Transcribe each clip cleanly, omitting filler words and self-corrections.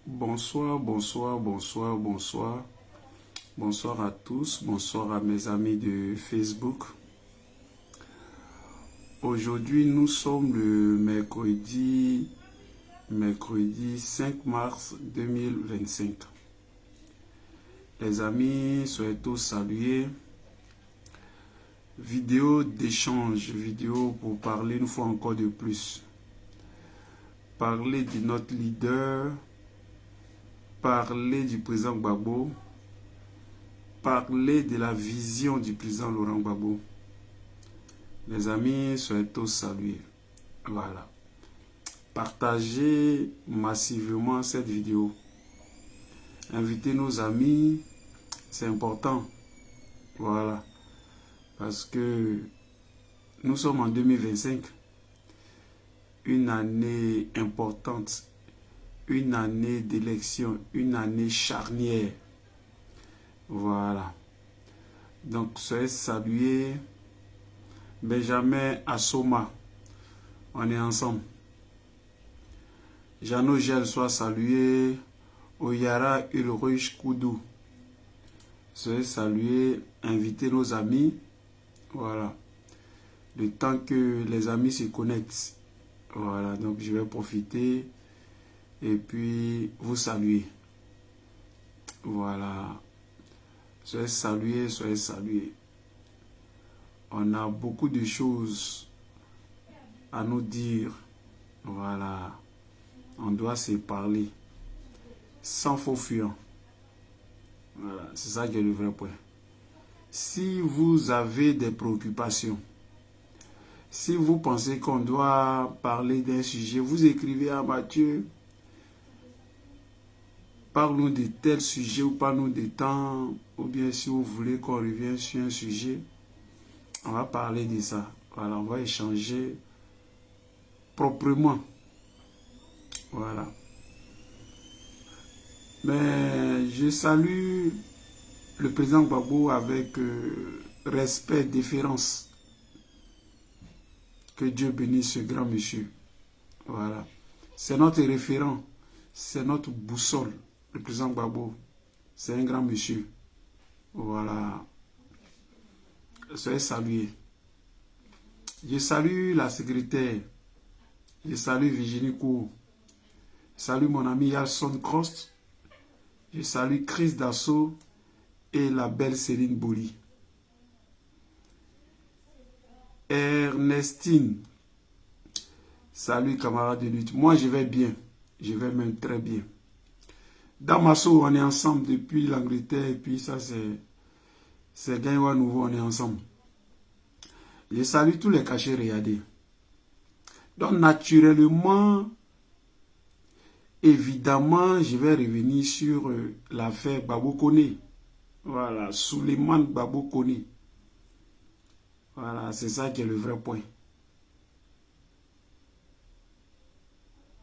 Bonsoir, bonsoir, bonsoir, bonsoir. Bonsoir à tous, bonsoir à mes amis de Facebook. Aujourd'hui, nous sommes le mercredi 5 mars 2025. Les amis, soyez tous salués. Vidéo d'échange, vidéo pour parler une fois encore de plus. Parler de notre leader, parler du président Gbagbo, parler de la vision du président Laurent Gbagbo. Les amis, soyez tous salués. Voilà. Partagez massivement cette vidéo. Invitez nos amis, c'est important. Voilà. Parce que nous sommes en 2025. Une année importante. Une année d'élection. Une année charnière. Voilà. Donc, soyez salués. Benjamin Assoma. On est ensemble. Jeannot Gel soit salué. Oyara Ulrich Koudou. Soyez salués. Invitez nos amis. Voilà. Le temps que les amis se connectent. Voilà. Donc, je vais profiter. Et puis, vous saluer. Voilà. Soyez salués, soyez salués. On a beaucoup de choses à nous dire. Voilà. On doit se parler. Sans faux fuyant. Voilà. C'est ça qui est le vrai point. Si vous avez des préoccupations, si vous pensez qu'on doit parler d'un sujet, vous écrivez à Mathieu. Parle-nous de tel sujet ou parle-nous de temps. Ou bien si vous voulez qu'on revienne sur un sujet, on va parler de ça. Voilà, on va échanger proprement. Voilà. Mais je salue le président Gbagbo avec respect, déférence. Que Dieu bénisse ce grand monsieur. Voilà. C'est notre référent. C'est notre boussole. Le président Gbagbo. C'est un grand monsieur. Voilà. Soyez salués. Je salue la secrétaire. Je salue Virginie Cour. Je salue mon ami Yalson Crost. Je salue Chris Dassault et la belle Céline Boli. Ernestine. Salut camarade de lutte. Moi je vais bien. Je vais même très bien. Dans Masso, on est ensemble depuis l'Angleterre et puis ça c'est Gaïwa Nouveau, on est ensemble. Je salue tous les cachets regardés. Donc naturellement, évidemment, je vais revenir sur l'affaire Gbagbo Koné. Voilà, Souleymane Gbagbo Koné. Voilà, c'est ça qui est le vrai point.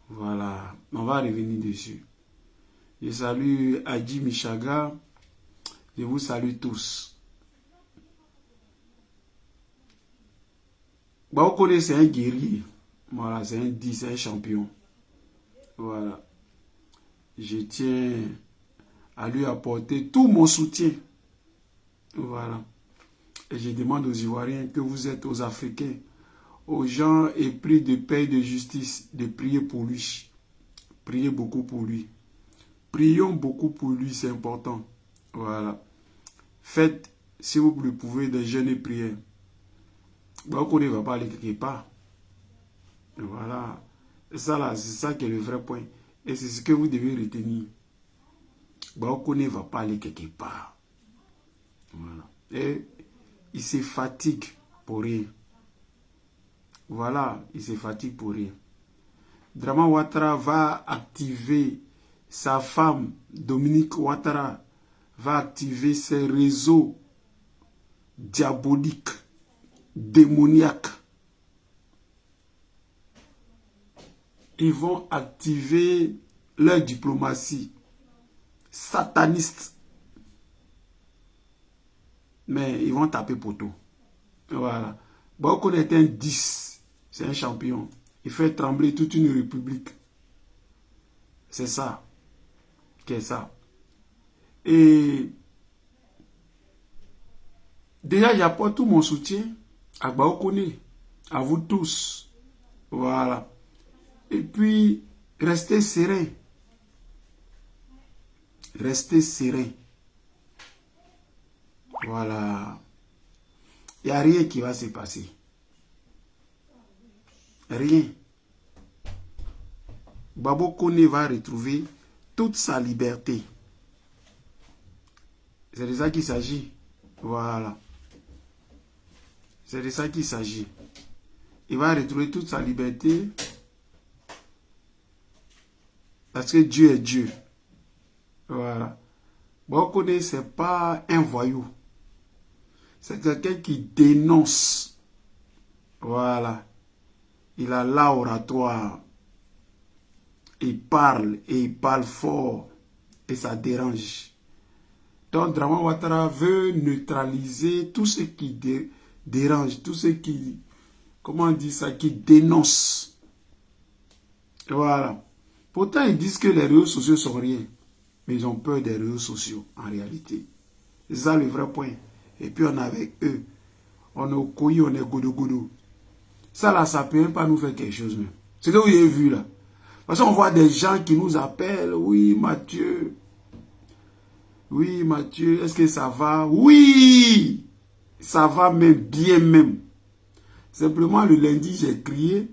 Voilà, on va revenir dessus. Je salue Adji Michaga. Je vous salue tous. Gbagbo Koné, c'est un guerrier. Voilà, c'est un 10, c'est un champion. Voilà. Je tiens à lui apporter tout mon soutien. Voilà. Et je demande aux Ivoiriens que vous êtes aux Africains, aux gens épris de paix et de justice, de prier pour lui. Priez beaucoup pour lui. Prions beaucoup pour lui, c'est important. Voilà. Faites, si vous le pouvez, des jeûnes et prières. Gbagbo ne va pas aller quelque part. Voilà. Ça là, c'est ça qui est le vrai point. Et c'est ce que vous devez retenir. Gbagbo ne va pas aller quelque part. Voilà. Et il se fatigue pour rien. Voilà, il se fatigue pour rien. Draman Ouattara va activer sa femme, Dominique Ouattara, va activer ses réseaux diaboliques, démoniaques. Ils vont activer leur diplomatie sataniste. Mais ils vont taper poteau. Voilà. Gbagbo est un 10. C'est un champion. Il fait trembler toute une république. C'est ça. qui est ça. Et déjà, j'apporte tout mon soutien à Baokone, à vous tous. Voilà. Et puis, restez serein. Restez serein. Voilà. Il n'y a rien qui va se passer. Rien. Baokone va retrouver toute sa liberté. C'est de ça qu'il s'agit. Voilà. C'est de ça qu'il s'agit. Il va retrouver toute sa liberté. Parce que Dieu est Dieu. Voilà. Baokone, ce n'est pas un voyou. C'est quelqu'un qui dénonce. Voilà. Il a l'oratoire. Il parle et il parle fort. Et ça dérange. Donc, Dramane Ouattara veut neutraliser tout ce qui dérange, tout ce qui, comment on dit ça, qui dénonce. Voilà. Pourtant, ils disent que les réseaux sociaux sont rien. Mais ils ont peur des réseaux sociaux, en réalité. C'est ça le vrai point. Et puis, on est avec eux. On est au Koyi, on est goudou-goudou. Ça, là, ça peut même pas nous faire quelque chose, même. C'est ce que vous avez vu, là. Parce qu'on voit des gens qui nous appellent. Oui, Mathieu. Oui, Mathieu, est-ce que ça va? Oui, ça va même, bien même. Simplement, le lundi, j'ai crié.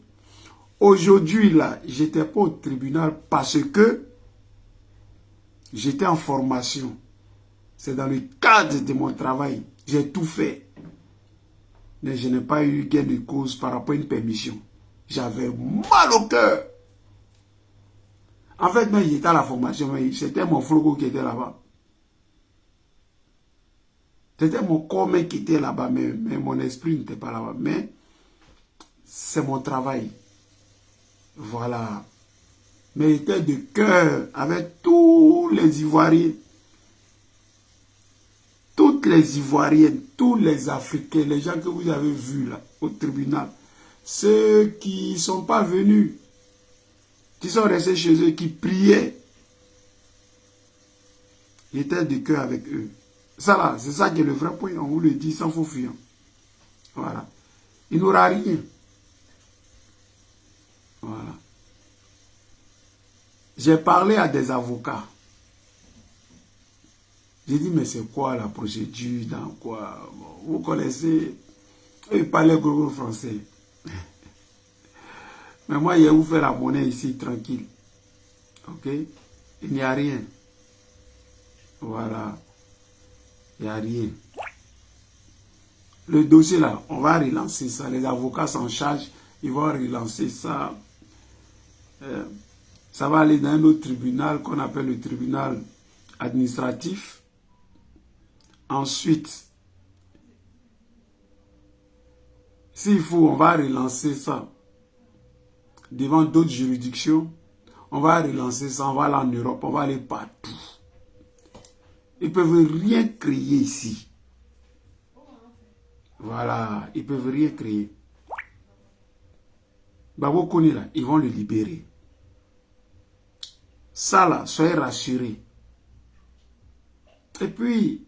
Aujourd'hui, là, j'étais pas au tribunal parce que j'étais en formation. C'est dans le cadre de mon travail. J'ai tout fait. Mais je n'ai pas eu gain de cause par rapport à une permission. J'avais mal au cœur. En fait, même j'étais à la formation, c'était mon floco qui était là-bas. C'était mon corps qui était là-bas, mais mon esprit n'était pas là-bas. Mais c'est mon travail. Voilà. Mais j'étais de cœur avec tous les Ivoiriens. Toutes les Ivoiriennes, tous les Africains, les gens que vous avez vus là, au tribunal. Ceux qui ne sont pas venus, qui sont restés chez eux, qui priaient. J'étais de cœur avec eux. Ça là, c'est ça qui est le vrai point. On vous le dit sans faux fuyant. Voilà. Il n'aura rien. Voilà. J'ai parlé à des avocats. J'ai dit, mais c'est quoi la procédure, dans quoi? Vous connaissez, ils parlaient gros français. Mais moi, je vais vous faire la monnaie ici, tranquille. Ok? Il n'y a rien. Voilà. Il n'y a rien. Le dossier là, on va relancer ça. Les avocats s'en chargent. Ils vont relancer ça. Ça va aller dans un autre tribunal qu'on appelle le tribunal administratif. Ensuite, s'il faut, on va relancer ça devant d'autres juridictions. On va relancer ça, on va aller en Europe, on va aller partout. Ils ne peuvent rien créer ici. Voilà, ils ne peuvent rien créer. Baokone là, ils vont le libérer. Ça là, soyez rassurés. Et puis,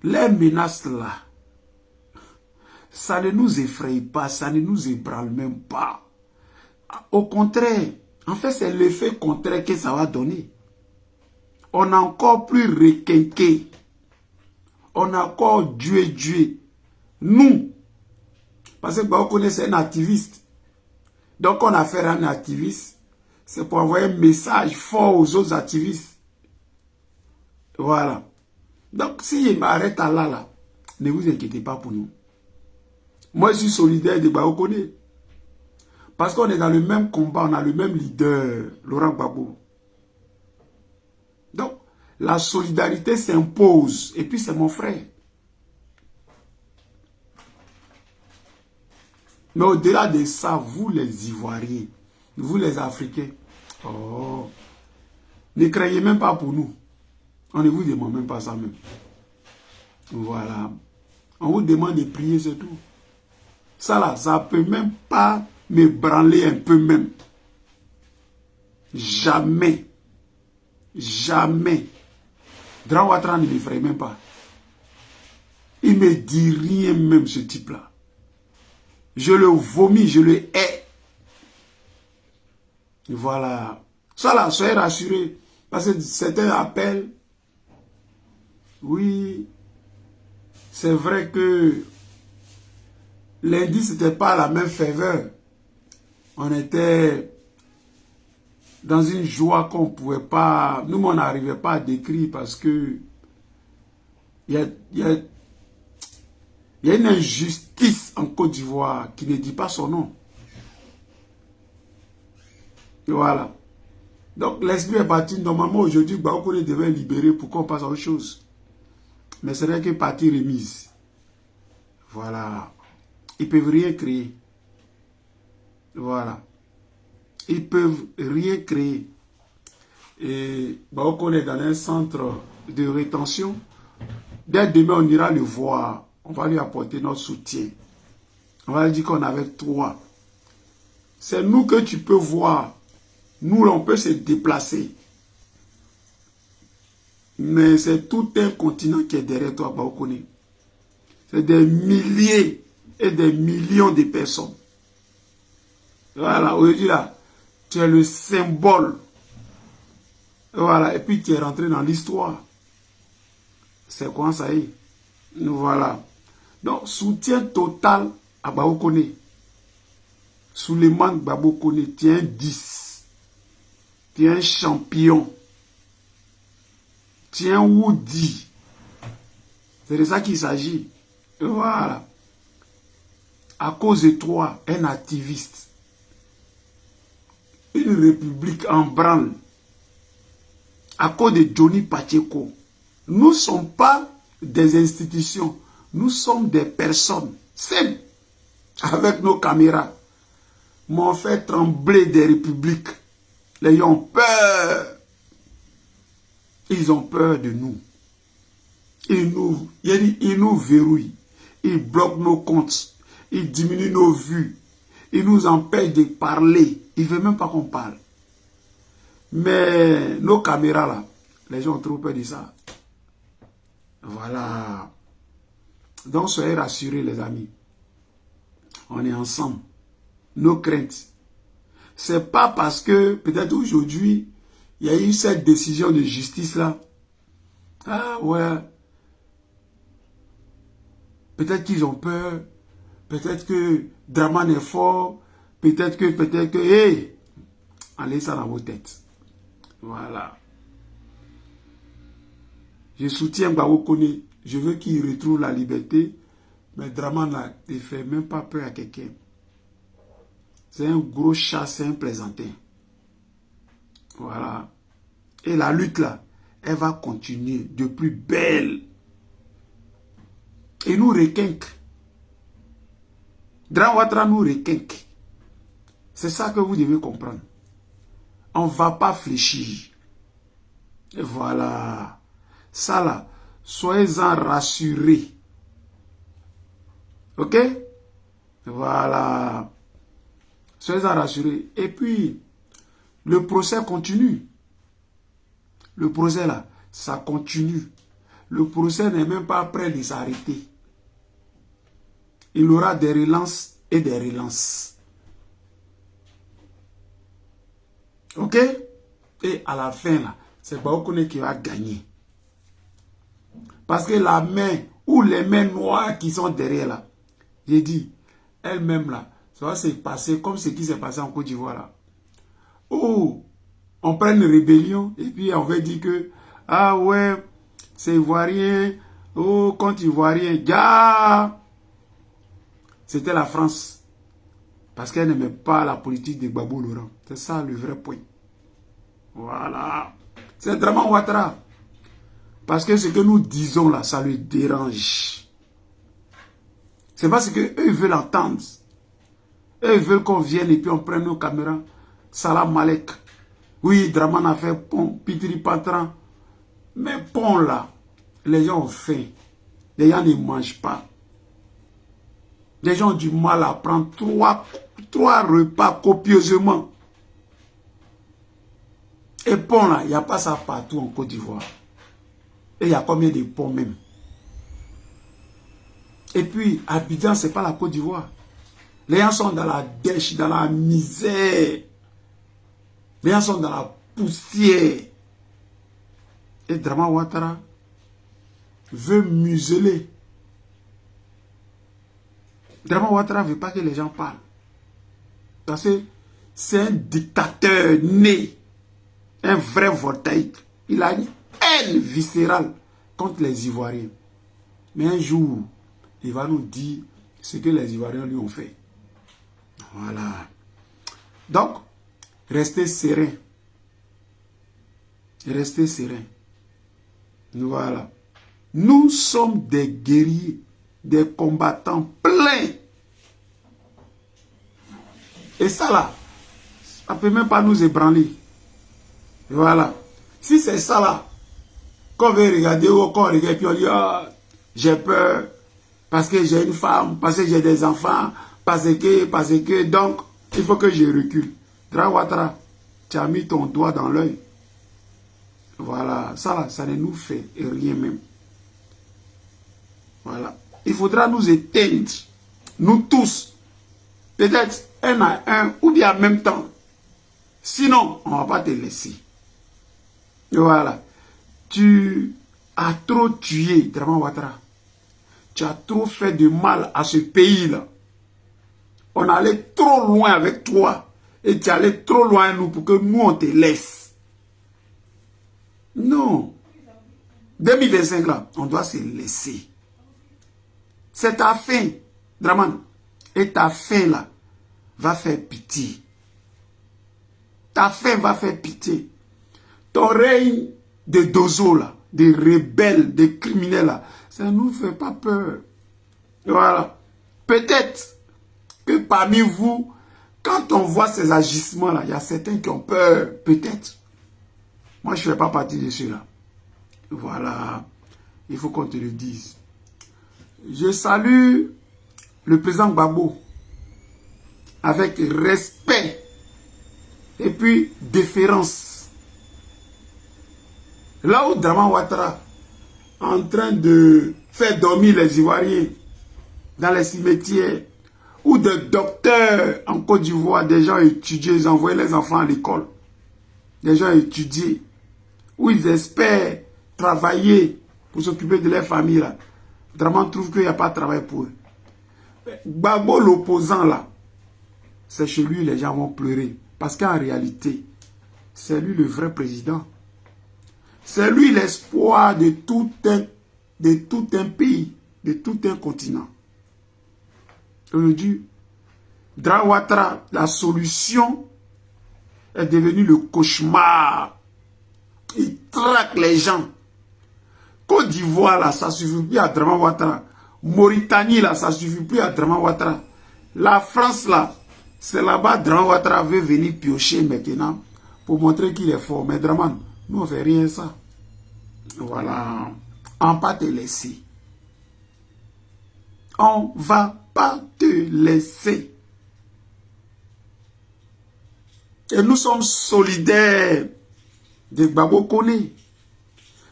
les menaces là, ça ne nous effraie pas, ça ne nous ébranle même pas. Au contraire, en fait, c'est l'effet contraire que ça va donner. On a encore plus requinqué. On a encore Dieu. Nous, parce que Baokone c'est un activiste. Donc on a affaire à un activiste. C'est pour envoyer un message fort aux autres activistes. Voilà. Donc si il m'arrête à là, ne vous inquiétez pas pour nous. Moi je suis solidaire de Baokone. Parce qu'on est dans le même combat, on a le même leader, Laurent Gbagbo. Donc, la solidarité s'impose. Et puis, c'est mon frère. Mais au-delà de ça, vous les Ivoiriens, vous les Africains, oh, ne craignez même pas pour nous. On ne vous demande même pas ça même. Voilà. On vous demande de prier, c'est tout. Ça là, ça ne peut même pas me branler un peu même. Jamais. Jamais. Dran Ouattara ne m'effraie même pas. Il ne me dit rien même, ce type-là. Je le vomis, je le hais. Voilà. Ça là, soyez rassurés. Parce que certains appellent. Oui. C'est vrai que lundi, ce n'était pas la même faveur. On était dans une joie qu'on ne pouvait pas... Nous, on n'arrivait pas à décrire parce que il y a une injustice en Côte d'Ivoire qui ne dit pas son nom. Et voilà. Donc, l'esprit est parti. Normalement, aujourd'hui, Baokone devait libérer pour qu'on passe à autre chose. Mais c'est vrai que partie remise. Voilà. Ils ne peuvent rien créer. Voilà. Ils ne peuvent rien créer. Et Baokone est dans un centre de rétention. Dès demain, on ira le voir. On va lui apporter notre soutien. On va lui dire qu'on est avec toi. C'est nous que tu peux voir. Nous, on peut se déplacer. Mais c'est tout un continent qui est derrière toi, Baokone. C'est des milliers et des millions de personnes. Voilà, aujourd'hui là, tu es le symbole. Voilà, et puis tu es rentré dans l'histoire. C'est quoi ça y est? Voilà. Donc, soutien total à Baokone. Souleymane Baokone, tu es un 10. Tu es un champion. Tu es un Woody. C'est de ça qu'il s'agit. Voilà. À cause de toi, un activiste. Une république en branle. À cause de Johnny Pacheco. Nous ne sommes pas des institutions. Nous sommes des personnes. Seules. Avec nos caméras. M'ont fait trembler des républiques. Les gens ont peur. Ils ont peur de nous. Ils nous verrouillent. Ils bloquent nos comptes. Ils diminuent nos vues. Ils nous empêchent de parler. Ils ne veulent même pas qu'on parle. Mais nos caméras là, les gens ont trop peur de ça. Voilà. Donc soyez rassurés les amis. On est ensemble. Nos craintes. C'est pas parce que peut-être aujourd'hui, il y a eu cette décision de justice là. Ah ouais. Peut-être qu'ils ont peur. Peut-être que Draman est fort. Peut-être que, hey, allez ça dans vos têtes. Voilà. Je soutiens Baokone. Je veux qu'il retrouve la liberté. Mais Draman là, il ne fait même pas peur à quelqu'un. C'est un gros chat, c'est un plaisantin. Voilà. Et la lutte là, elle va continuer de plus belle. Et nous requinque. Dran Ouattara nous requinque. C'est ça que vous devez comprendre. On ne va pas fléchir. Et voilà. Ça là, soyez-en rassurés. Ok? Voilà. Soyez-en rassurés. Et puis, le procès continue. Le procès là, ça continue. Le procès n'est même pas prêt de s'arrêter. Il aura des relances et des relances. Ok? Et à la fin là, c'est Baokone qui va gagner. Parce que la main ou les mains noires qui sont derrière là, j'ai dit, elles-mêmes là, ça va se passer comme ce qui s'est passé en Côte d'Ivoire là. Où on prend une rébellion et puis on va dire que, ah ouais, c'est Ivoirien, oh, contre Ivoirien, ya. C'était la France. Parce qu'elle n'aimait pas la politique de Gbagbo Laurent. C'est ça le vrai point. Voilà. C'est Draman Ouattara. Parce que ce que nous disons là, ça le dérange. C'est parce qu'eux veulent entendre. Eux veulent qu'on vienne et puis on prenne nos caméras. Salam Malek. Oui, Draman a fait pont, Pitri Patran. Mais pont là, les gens ont faim. Les gens ne mangent pas. Les gens ont du mal à prendre trois repas copieusement. Et pont là, il n'y a pas ça partout en Côte d'Ivoire. Et il y a combien de ponts même? Et puis, Abidjan, ce n'est pas la Côte d'Ivoire. Les gens sont dans la dèche, dans la misère. Les gens sont dans la poussière. Et Draman Ouattara veut museler. Draman Ouattara ne veut pas que les gens parlent. Parce que c'est un dictateur né. Un vrai voltaïque. Il a une haine viscérale contre les Ivoiriens. Mais un jour, il va nous dire ce que les Ivoiriens lui ont fait. Voilà. Donc, restez serein. Restez serein. Voilà. Nous sommes des guerriers, des combattants pleins. Et ça là, ça ne peut même pas nous ébranler. Voilà. Si c'est ça là, qu'on veut regarder ou qu'on regarde et puis on dit, oh, j'ai peur parce que j'ai une femme, parce que j'ai des enfants, parce que, donc, il faut que je recule. Draman Ouattara, tu as mis ton doigt dans l'œil. Voilà, ça là, ça ne nous fait rien même. Voilà. Il faudra nous éteindre, nous tous, peut-être un à un, ou bien en même temps. Sinon, on ne va pas te laisser. Voilà. Tu as trop tué, Draman Ouattara. Tu as trop fait de mal à ce pays-là. On allait trop loin avec toi. Et tu allais trop loin nous pour que nous, on te laisse. Non. 2025, là, on doit se laisser. C'est ta fin, Draman. Et ta fin, là, va faire pitié. Ta fin va faire pitié. Ton règne de dozo, là, des rebelles, des criminels, là, ça ne nous fait pas peur. Voilà. Peut-être que parmi vous, quand on voit ces agissements-là, il y a certains qui ont peur. Peut-être. Moi, je ne fais pas partie de ceux-là. Voilà. Il faut qu'on te le dise. Je salue le président Gbagbo avec respect et puis déférence. Là où Draman Ouattara en train de faire dormir les Ivoiriens dans les cimetières, ou des docteurs en Côte d'Ivoire, des gens étudiés, ils envoient les enfants à l'école, des gens étudiés, où ils espèrent travailler pour s'occuper de leur famille. Là. Draman trouve qu'il n'y a pas de travail pour eux. Gbagbo, l'opposant là, c'est chez lui les gens vont pleurer. Parce qu'en réalité, c'est lui le vrai président. C'est lui l'espoir de tout un pays, de tout un continent. Aujourd'hui, Draman Ouattara, la solution est devenue le cauchemar. Il traque les gens. Côte d'Ivoire, là, ça ne suffit plus à Draman Ouattara. Mauritanie, là, ça ne suffit plus à Draman Ouattara. La France, là, c'est là-bas Draman Ouattara veut venir piocher maintenant pour montrer qu'il est fort. Mais Draman, nous, on ne fait rien ça. Voilà. On ne va pas te laisser. On ne va pas te laisser. Et nous sommes solidaires de Gbagbo Koné.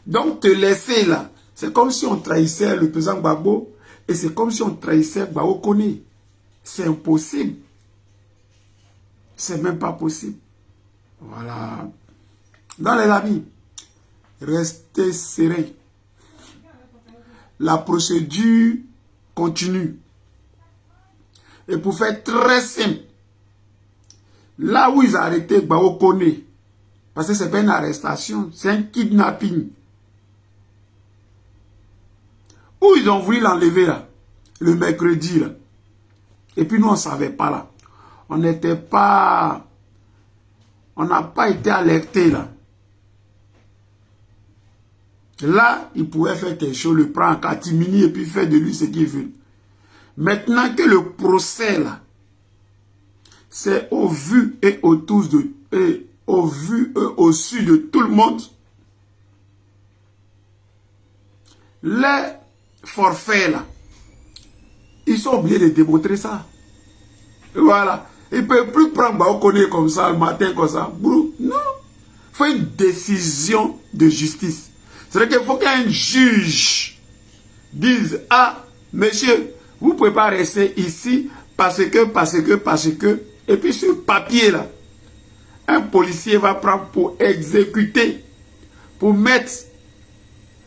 Donc te laisser là, c'est comme si on trahissait le président Gbagbo et c'est comme si on trahissait Gbagbo Koné. C'est impossible. C'est même pas possible. Voilà. Dans les amis, restez sereins. La procédure continue. Et pour faire très simple, là où ils ont arrêté Gbagbo Koné, parce que ce n'est pas une arrestation, c'est un kidnapping. Où ils ont voulu l'enlever là, le mercredi là. Et puis nous on ne savait pas là. On n'était pas, on n'a pas été alerté là. Là, il pouvait faire quelque chose, le prendre en catimini et puis faire de lui ce qu'il veut. Maintenant que le procès là, c'est au vu et autour de, et au vu et au su de tout le monde, les forfaits là, ils sont obligés de démontrer ça. Et voilà. Ils ne peuvent plus prendre Gbagbo Koné comme ça, le matin comme ça. Non. faut une décision de justice. C'est-à-dire qu'il faut qu'un juge dise, ah, monsieur, vous ne pouvez pas rester ici parce que, et puis ce papier-là, un policier va prendre pour exécuter, pour mettre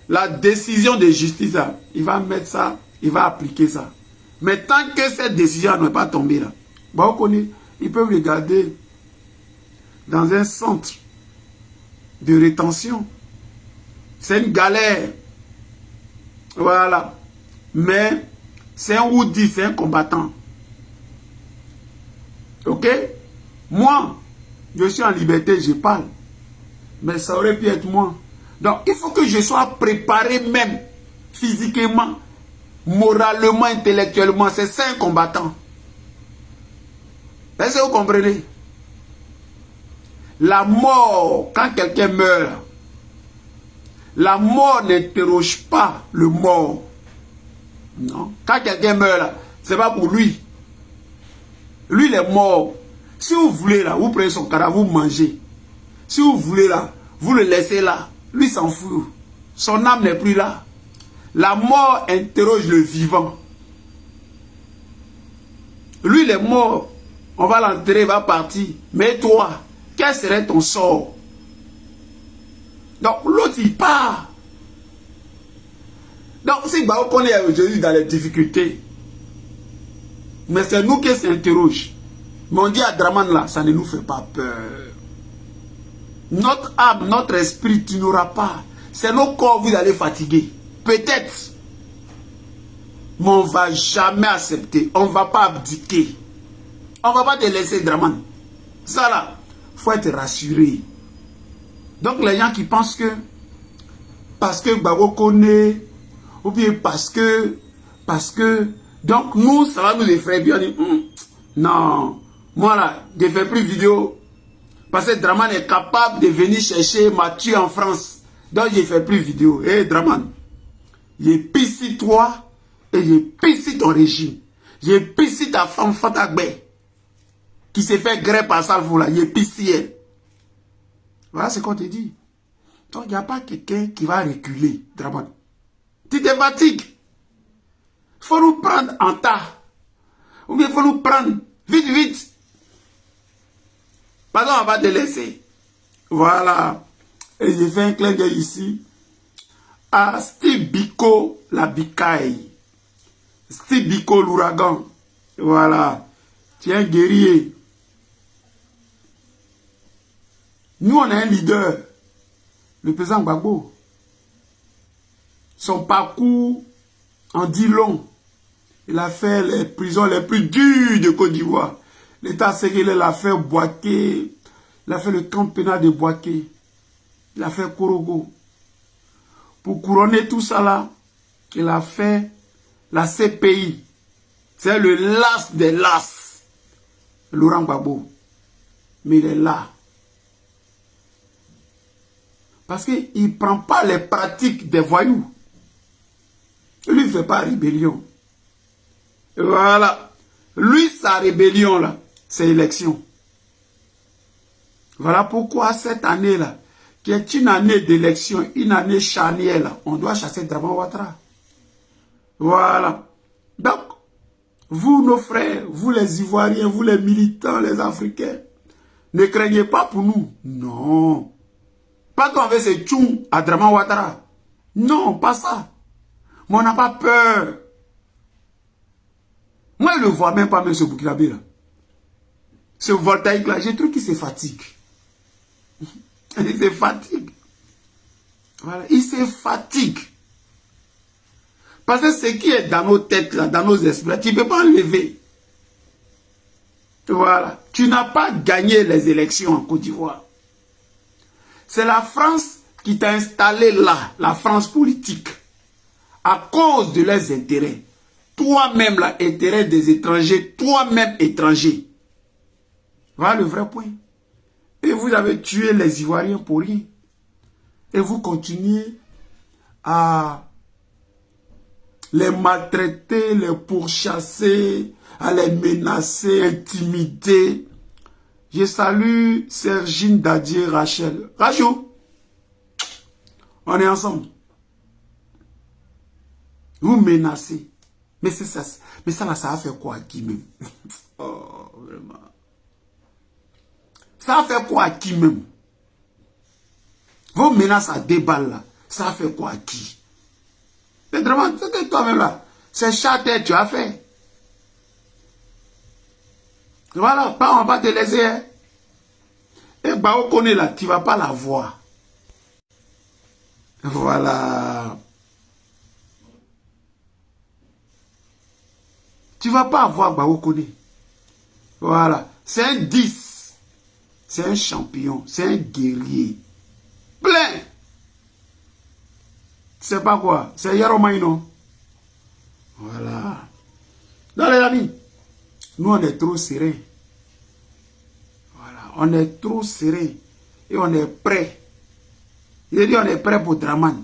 la décision de justice là. Il va mettre ça, il va appliquer ça. Mais tant que cette décision n'est pas tombée là, bah, on connaît, ils peuvent le garder dans un centre de rétention. C'est une galère. Voilà. Mais c'est un Woody, c'est un combattant. Ok? Moi, je suis en liberté, je parle. Mais ça aurait pu être moi. Donc, il faut que je sois préparé même physiquement, moralement, intellectuellement. C'est ça un combattant. Est-ce que vous comprenez? La mort, quand quelqu'un meurt, la mort n'interroge pas le mort. Non. Quand quelqu'un meurt, ce n'est pas pour lui. Lui, il est mort. Si vous voulez, là, vous prenez son cadavre, vous mangez. Si vous voulez, là, vous le laissez là. Lui s'en fout. Son âme n'est plus là. La mort interroge le vivant. Lui, il est mort. On va l'enterrer, il va partir. Mais toi, quel serait ton sort? Donc, l'autre, il part. Donc, si on est aujourd'hui dans les difficultés, mais c'est nous qui s'interroge. Mais on dit à Draman là, ça ne nous fait pas peur. Notre âme, notre esprit, tu n'auras pas. C'est nos corps, vous allez fatiguer. Peut-être. Mais on ne va jamais accepter. On ne va pas abdiquer. On ne va pas te laisser, Draman. Ça là, il faut être rassuré. Donc les gens qui pensent que parce que Gbagbo connaît, ou bien parce que, donc nous, ça va nous effrayer. Bien, non, moi là, je ne fais plus vidéo. Parce que Draman est capable de venir chercher Mathieu en France. Donc je ne fais plus vidéo. Hé Draman, j'ai pissé toi et j'ai pissé ton régime. J'ai pissé ta femme Fatagbe qui s'est fait greffer par Salvo là. J'ai pissé elle. Voilà ce qu'on te dit. Donc il n'y a pas quelqu'un qui va reculer, Draman. Tu te fatigues. Il faut nous prendre en tas. Ou bien il faut nous prendre vite, vite. Pardon, on va te laisser. Voilà. Et j'ai fait un clin d'œil ici à Steve Biko, la Bikaï. Steve Biko, l'ouragan. Voilà. Tu es un guerrier. Nous, on a un leader. Le président Gbagbo. Son parcours en dit long. Il a fait les prisons les plus dures de Côte d'Ivoire. L'État sénégalais l'a fait Boaké. Il a fait le camp pénal de Boaké. Il a fait Korogo. Pour couronner tout ça là, il a fait la CPI. C'est le las des las. Laurent Gbagbo. Mais il est là. Parce qu'il ne prend pas les pratiques des voyous. Lui, il ne fait pas rébellion. Voilà. Lui, sa rébellion, là, c'est l'élection. Voilà pourquoi cette année-là, qui est une année d'élection, une année charnière, là, on doit chasser Draman Ouattara. Voilà. Donc, vous, nos frères, vous les Ivoiriens, vous les militants, les Africains, ne craignez pas pour nous. Non. Pas qu'on veut se tchoum à Draman Ouattara. Non, pas ça. Mais on n'a pas peur. Moi, je ne le vois même pas, même ce Burkinabé là. Ce voltaïque là, j'ai trouvé qu'il se fatigue. Il se fatigue. Voilà, il se fatigue. Parce que ce qui est dans nos têtes là, dans nos esprits, tu ne peux pas enlever. Voilà. Tu n'as pas gagné les élections en Côte d'Ivoire. C'est la France qui t'a installé là, la France politique, à cause de leurs intérêts. Toi-même, l'intérêt des étrangers, toi-même étranger. Voilà le vrai point. Et vous avez tué les Ivoiriens pour rien. Et vous continuez à les maltraiter, les pourchasser, à les menacer, intimider. Je salue Sergine Dadier, Rachel. Rajou, on est ensemble. Vous menacez. Mais c'est ça. Mais ça, là, ça a fait quoi à qui même? Oh, vraiment. Ça a fait quoi à qui même? Vos menaces à deux balles, là, ça a fait quoi à qui? Mais vraiment, c'est que toi-même, là, c'est chaté, tu as fait. Voilà, pas on va te laisser. Hein. Et Bao connaît là, tu ne vas pas la voir. Voilà. Tu ne vas pas avoir Bao connaît. Voilà. C'est un 10. C'est un champion. C'est un guerrier. Plein. C'est pas quoi. C'est Yaromaino. Voilà. Donc les amis, nous on est trop serrés. Voilà. On est trop serrés. Et on est prêt. Il dit on est prêt pour Draman.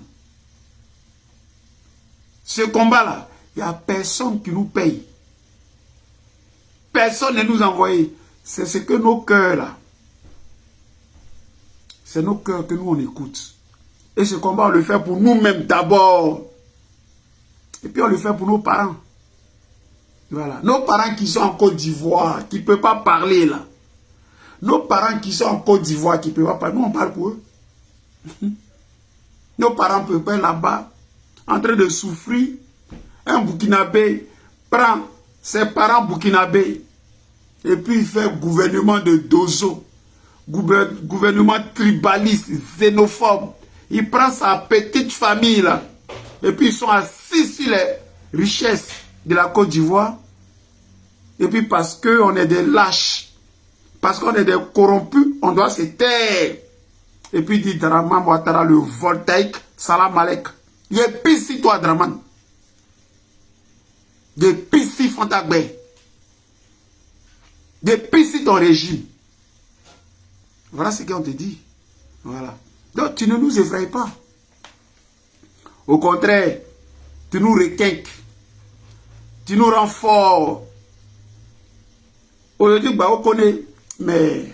Ce combat-là, il n'y a personne qui nous paye. Personne ne nous envoie. C'est ce que nos cœurs là. C'est nos cœurs que nous on écoute. Et ce combat on le fait pour nous-mêmes d'abord. Et puis on le fait pour nos parents. Voilà. Nos parents qui sont en Côte d'Ivoire, qui ne peuvent pas parler là. Nos parents qui sont en Côte d'Ivoire, qui ne peuvent pas parler. Nous on parle pour eux. Nos parents peuvent pas là-bas, en train de souffrir. Un Burkinabé prend ses parents burkinabés et puis il fait gouvernement de dozo, gouvernement tribaliste, xénophobe. Il prend sa petite famille là et puis ils sont assis sur les richesses de la Côte d'Ivoire. Et puis parce qu'on est des lâches, parce qu'on est des corrompus, on doit se taire. Et puis il dit Draman Ouattara le voltaïque, salam alek. Il est pissi toi Draman. De pissi Fantagbe. De pissi ton régime. Voilà ce qu'on te dit. Voilà. Donc tu ne nous effraies pas. Au contraire, tu nous requinques. Tu nous rends forts. Aujourd'hui, on connaît, mais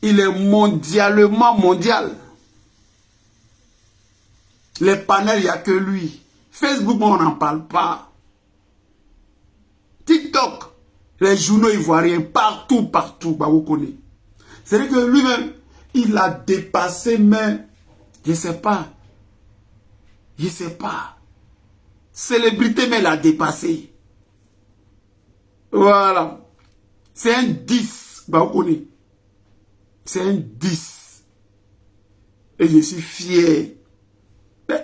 il est mondialement mondial. Les panels, il n'y a que lui. Facebook, on n'en parle pas. TikTok, les journaux ivoiriens, partout, on connaît. C'est-à-dire que lui-même, il a dépassé, mais je ne sais pas. Je ne sais pas. Célébrité, mais il a dépassé. Voilà. C'est un 10, on connaît. C'est un 10. Et je suis fier.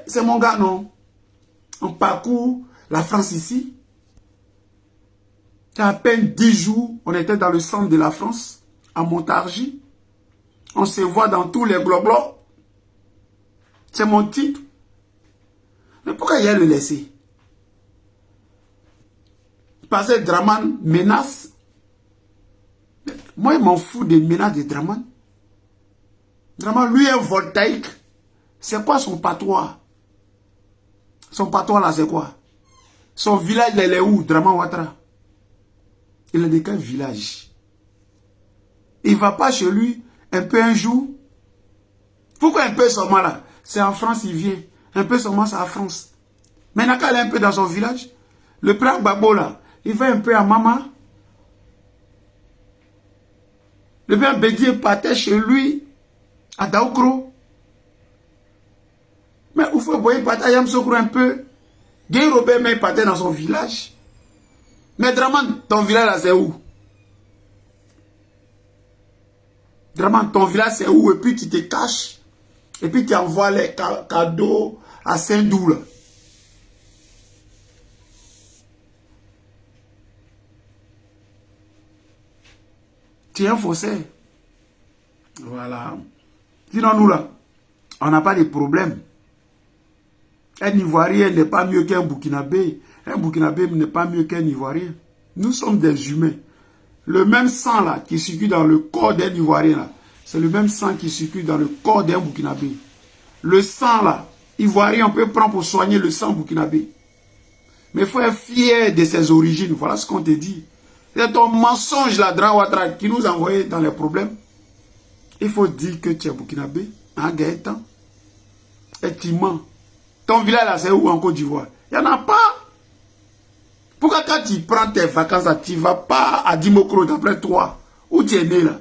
C'est mon gars, non? On parcourt la France ici. Il y a à peine 10 jours, on était dans le centre de la France, à Montargis. On se voit dans tous les globlos. C'est mon titre. Mais pourquoi il y a le laisser? Parce que Draman menace. Moi, il m'en fous des menaces de Draman. Draman, lui, est voltaïque. C'est quoi son patois? Son patois là, c'est quoi? Son village, il est où, Draman Ouattara? Il est de quel village? Il ne va pas chez lui un peu un jour? Pourquoi un peu seulement là? C'est en France, il vient. Un peu seulement, c'est en France. Mais il n'a qu'à aller un peu dans son village. Le père Babo là, il va un peu à Mama. Le père Bédier partait chez lui, à Daoukro. Mais il faut voir, il partait à Yamsokro un peu. Guy Robert, mais il partait dans son village. Mais Draman, ton village là, c'est où? Draman, ton village c'est où? Et puis tu te caches. Et puis tu envoies les cadeaux à Saint-Dou là. Tu es un faussaire. Voilà. Sinon nous là, on n'a pas de problème. Un Ivoirien n'est pas mieux qu'un Burkinabé. Un Burkinabé n'est pas mieux qu'un Ivoirien. Nous sommes des humains. Le même sang là qui circule dans le corps d'un Ivoirien là, c'est le même sang qui circule dans le corps d'un Burkinabé. Le sang là, Ivoirien, on peut prendre pour soigner le sang Burkinabé. Mais il faut être fier de ses origines. Voilà ce qu'on te dit. C'est ton mensonge là, Draman Ouattara, qui nous a envoyé dans les problèmes. Il faut dire que tu es burkinabé, en Gaëtan, et tu mens. Ton village là, c'est où en Côte d'Ivoire? Il n'y en a pas. Pourquoi quand tu prends tes vacances là, tu ne vas pas à Dimokro d'après toi? Où tu es né là?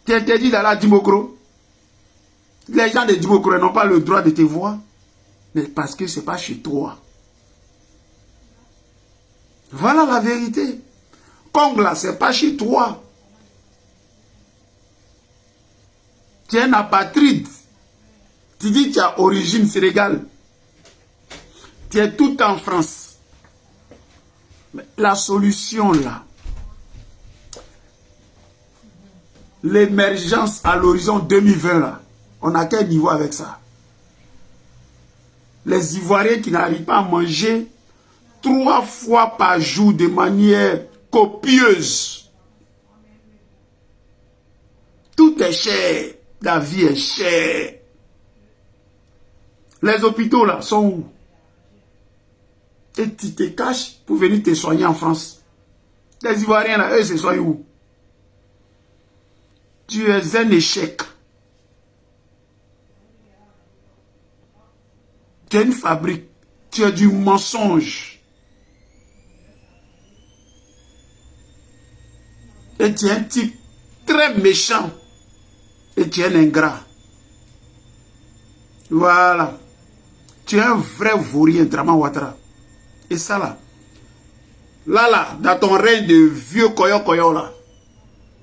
Tu es interdit d'aller à Dimokro? Les gens de Dimokro n'ont pas le droit de te voir. Mais parce que ce n'est pas chez toi. Voilà la vérité. Congo là, ce n'est pas chez toi. Tu es un apatride. Tu dis que tu as origine sénégale. Tu es tout en France. Mais la solution là, l'émergence à l'horizon 2020 là, on a quel niveau avec ça? Les Ivoiriens qui n'arrivent pas à manger 3 fois par jour de manière copieuse. Tout est cher. La vie est chère. Les hôpitaux là sont où? Et tu te caches pour venir te soigner en France. Les Ivoiriens là, eux, se soignent où? Tu es un échec. Tu es une fabrique. Tu es du mensonge. Et tu es un type très méchant. Et tu es un ingrat. Voilà. Tu es un vrai vaurien, Draman Ouattara. Et ça là. Là, dans ton règne de vieux koyo là.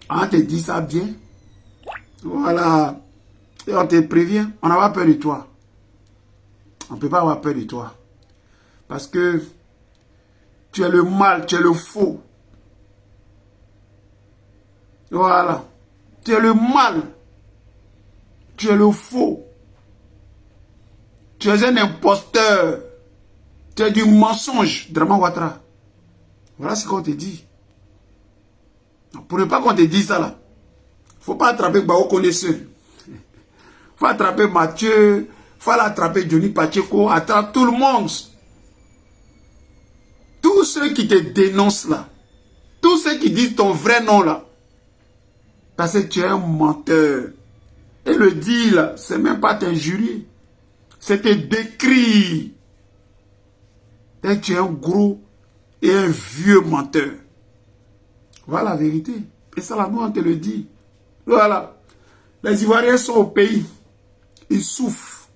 On te dit ça bien. Voilà. Et on te prévient. On n'a pas peur de toi. On ne peut pas avoir peur de toi. Parce que tu es le mal, tu es le faux. Voilà. Tu es le mal. Tu es le faux. Tu es un imposteur. Tu es du mensonge, Draman Ouattara. Voilà ce qu'on te dit. Pour ne pas qu'on te dise ça là, il ne faut pas attraper Bao connaisseur. Il faut attraper Mathieu, il faut attraper Johnny Pacheco, attrape tout le monde. Tous ceux qui te dénoncent là, tous ceux qui disent ton vrai nom là, parce que tu es un menteur. Et le dire là, c'est même pas t'injurier, c'est te décrire. Et tu es un gros et un vieux menteur. Voilà la vérité. Et ça là, nous on te le dit. Voilà. Les Ivoiriens sont au pays. Ils souffrent.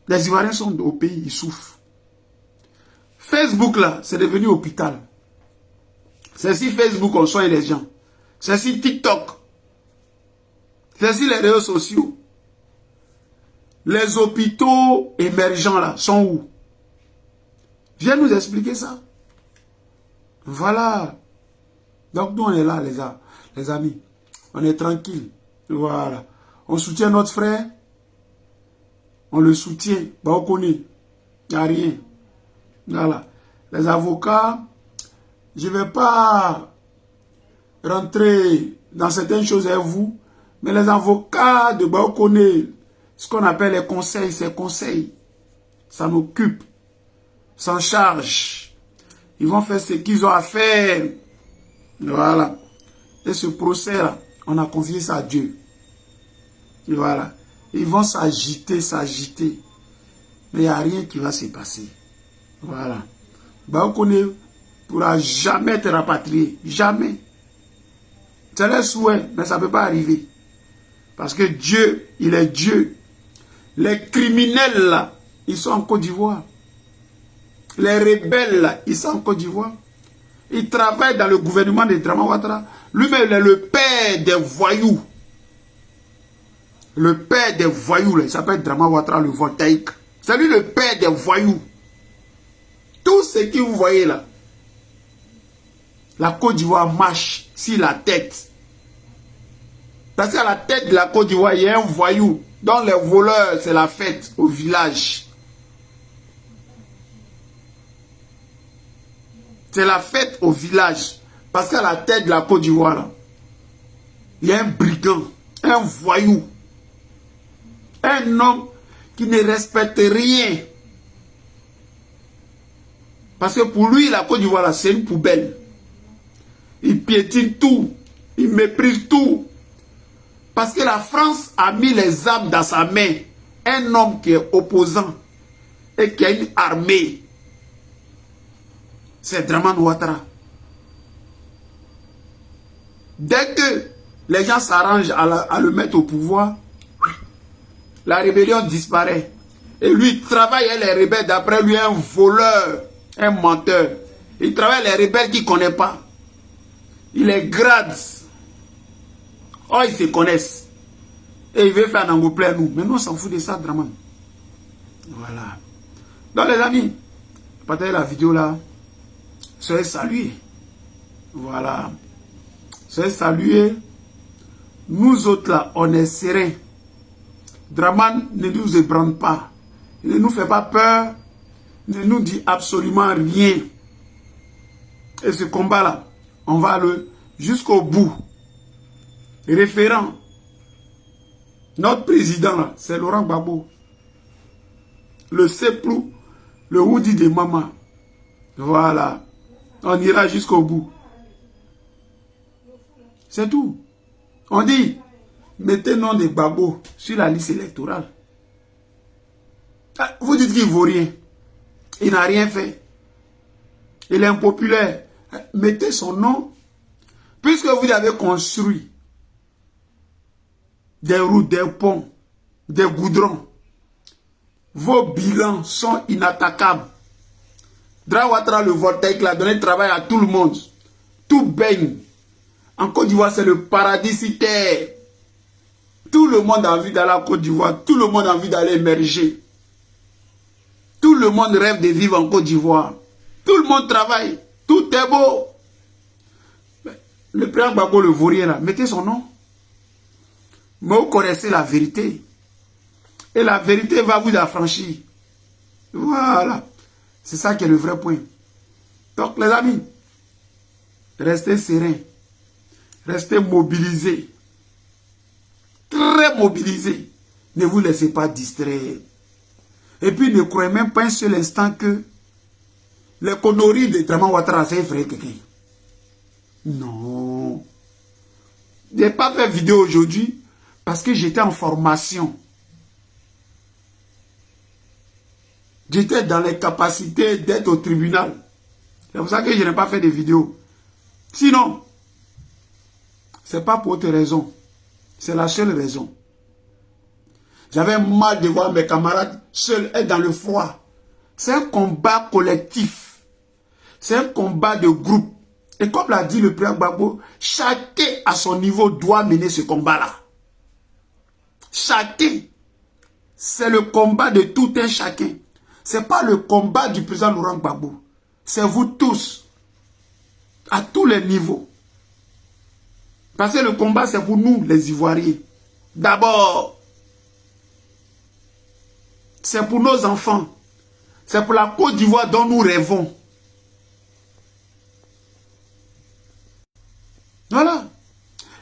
Les Ivoiriens sont au pays, ils souffrent. Facebook là, c'est devenu hôpital. C'est si Facebook on soigne les gens. C'est si TikTok. C'est si les réseaux sociaux. Les hôpitaux émergents là sont où? Viens nous expliquer ça. Voilà. Donc nous on est là les amis. On est tranquille. Voilà. On soutient notre frère. On le soutient. Bah, on connaît. Il n'y a rien. Voilà. Les avocats, je ne vais pas rentrer dans certaines choses avec vous, mais les avocats de Baokone, ce qu'on appelle les conseils, ces conseils, ça m'occupe, s'en charge. Ils vont faire ce qu'ils ont à faire. Voilà. Et ce procès-là, on a confié ça à Dieu. Et voilà. Ils vont s'agiter. Mais il n'y a rien qui va se passer. Voilà. Baokone ne pourra jamais te rapatrier. Jamais. C'est leur souhait, mais ça ne peut pas arriver. Parce que Dieu, il est Dieu. Les criminels là, ils sont en Côte d'Ivoire. Les rebelles là, ils sont en Côte d'Ivoire. Ils travaillent dans le gouvernement de Draman Ouattara. Lui-même, il est le père des voyous. Le père des voyous, là, il s'appelle Draman Ouattara, le voltaïque. C'est lui le père des voyous. Tout ce que vous voyez là, la Côte d'Ivoire marche sur la tête. Parce qu'à la tête de la Côte d'Ivoire, il y a un voyou. Donc les voleurs, c'est la fête au village. C'est la fête au village. Parce qu'à la tête de la Côte d'Ivoire, il y a un brigand, un voyou. Un homme qui ne respecte rien. Parce que pour lui, la Côte d'Ivoire, c'est une poubelle. Il piétine tout. Il méprise tout. Parce que la France a mis les armes dans sa main. Un homme qui est opposant et qui a une armée. C'est Dramane Ouattara. Dès que les gens s'arrangent à le mettre au pouvoir, la rébellion disparaît. Et lui, il travaille avec les rebelles. D'après lui, un voleur, un menteur. Il travaille avec les rebelles qu'il ne connaît pas. Il les grade. Oh, ils se connaissent. Et il veut faire un engouement nous. Mais nous, on s'en fout de ça, Dramane. Voilà. Donc, les amis, partagez la vidéo là. Soyez salués. Voilà. Soyez salués. Nous autres là, on est sereins. Dramane ne nous ébranle pas. Il ne nous fait pas peur. Il ne nous dit absolument rien. Et ce combat-là, on va aller jusqu'au bout. Référent. Notre président là, c'est Laurent Gbagbo. Le Seplou, le Woody de Maman. Voilà. On ira jusqu'au bout. C'est tout. On dit, mettez le nom de Gbagbo sur la liste électorale. Vous dites qu'il ne vaut rien. Il n'a rien fait. Il est impopulaire. Mettez son nom. Puisque vous avez construit des routes, des ponts, des goudrons, vos bilans sont inattaquables. Dramane Ouattara, le voltaïque, a donné travail à tout le monde. Tout baigne. En Côte d'Ivoire, c'est le paradis sur terre. Tout le monde a envie d'aller en Côte d'Ivoire. Tout le monde a envie d'aller émerger. Tout le monde rêve de vivre en Côte d'Ivoire. Tout le monde travaille. Tout est beau. Le président Gbagbo, le vaurien là, mettez son nom. Mais vous connaissez la vérité. Et la vérité va vous affranchir. Voilà. C'est ça qui est le vrai point. Donc les amis, restez sereins. Restez mobilisés. Très mobilisés. Ne vous laissez pas distraire. Et puis ne croyez même pas un seul instant que les conneries de Dramane Ouattara, c'est vrai quelqu'un. Non. Je n'ai pas fait vidéo aujourd'hui parce que j'étais en formation. J'étais dans les capacités d'être au tribunal. C'est pour ça que je n'ai pas fait de vidéo. Sinon, ce n'est pas pour autre raison. C'est la seule raison. J'avais mal de voir mes camarades seuls être dans le froid. C'est un combat collectif. C'est un combat de groupe. Et comme l'a dit le président Gbagbo, chacun à son niveau doit mener ce combat-là. Chacun. C'est le combat de tout un chacun. Ce n'est pas le combat du président Laurent Gbagbo. C'est vous tous. À tous les niveaux. Parce que le combat, c'est pour nous, les Ivoiriens. D'abord, c'est pour nos enfants. C'est pour la Côte d'Ivoire dont nous rêvons. Voilà.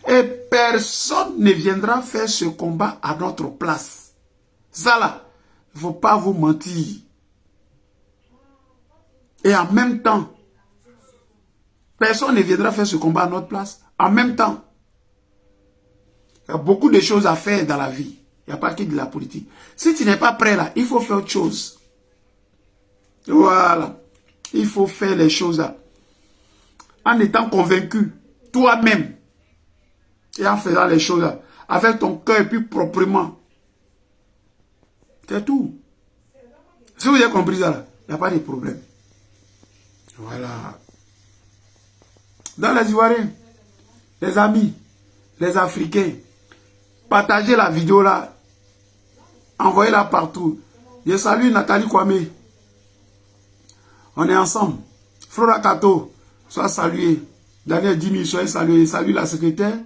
Et personne ne viendra faire ce combat à notre place. Ça là, il ne faut pas vous mentir. Et en même temps, personne ne viendra faire ce combat à notre place. En même temps, il y a beaucoup de choses à faire dans la vie. Il n'y a pas que de la politique. Si tu n'es pas prêt là, il faut faire autre chose. Voilà. Il faut faire les choses là. En étant convaincu, toi-même. Et en faisant les choses là. Avec ton cœur et puis proprement. C'est tout. Si vous avez compris ça là, il n'y a pas de problème. Voilà. Dans les Ivoiriens, les amis, les Africains, partagez la vidéo là. Envoyez-la partout. Je salue Nathalie Kwame. On est ensemble. Flora Kato, sois salué. Daniel Dimi, soyez salué. Salut la secrétaire.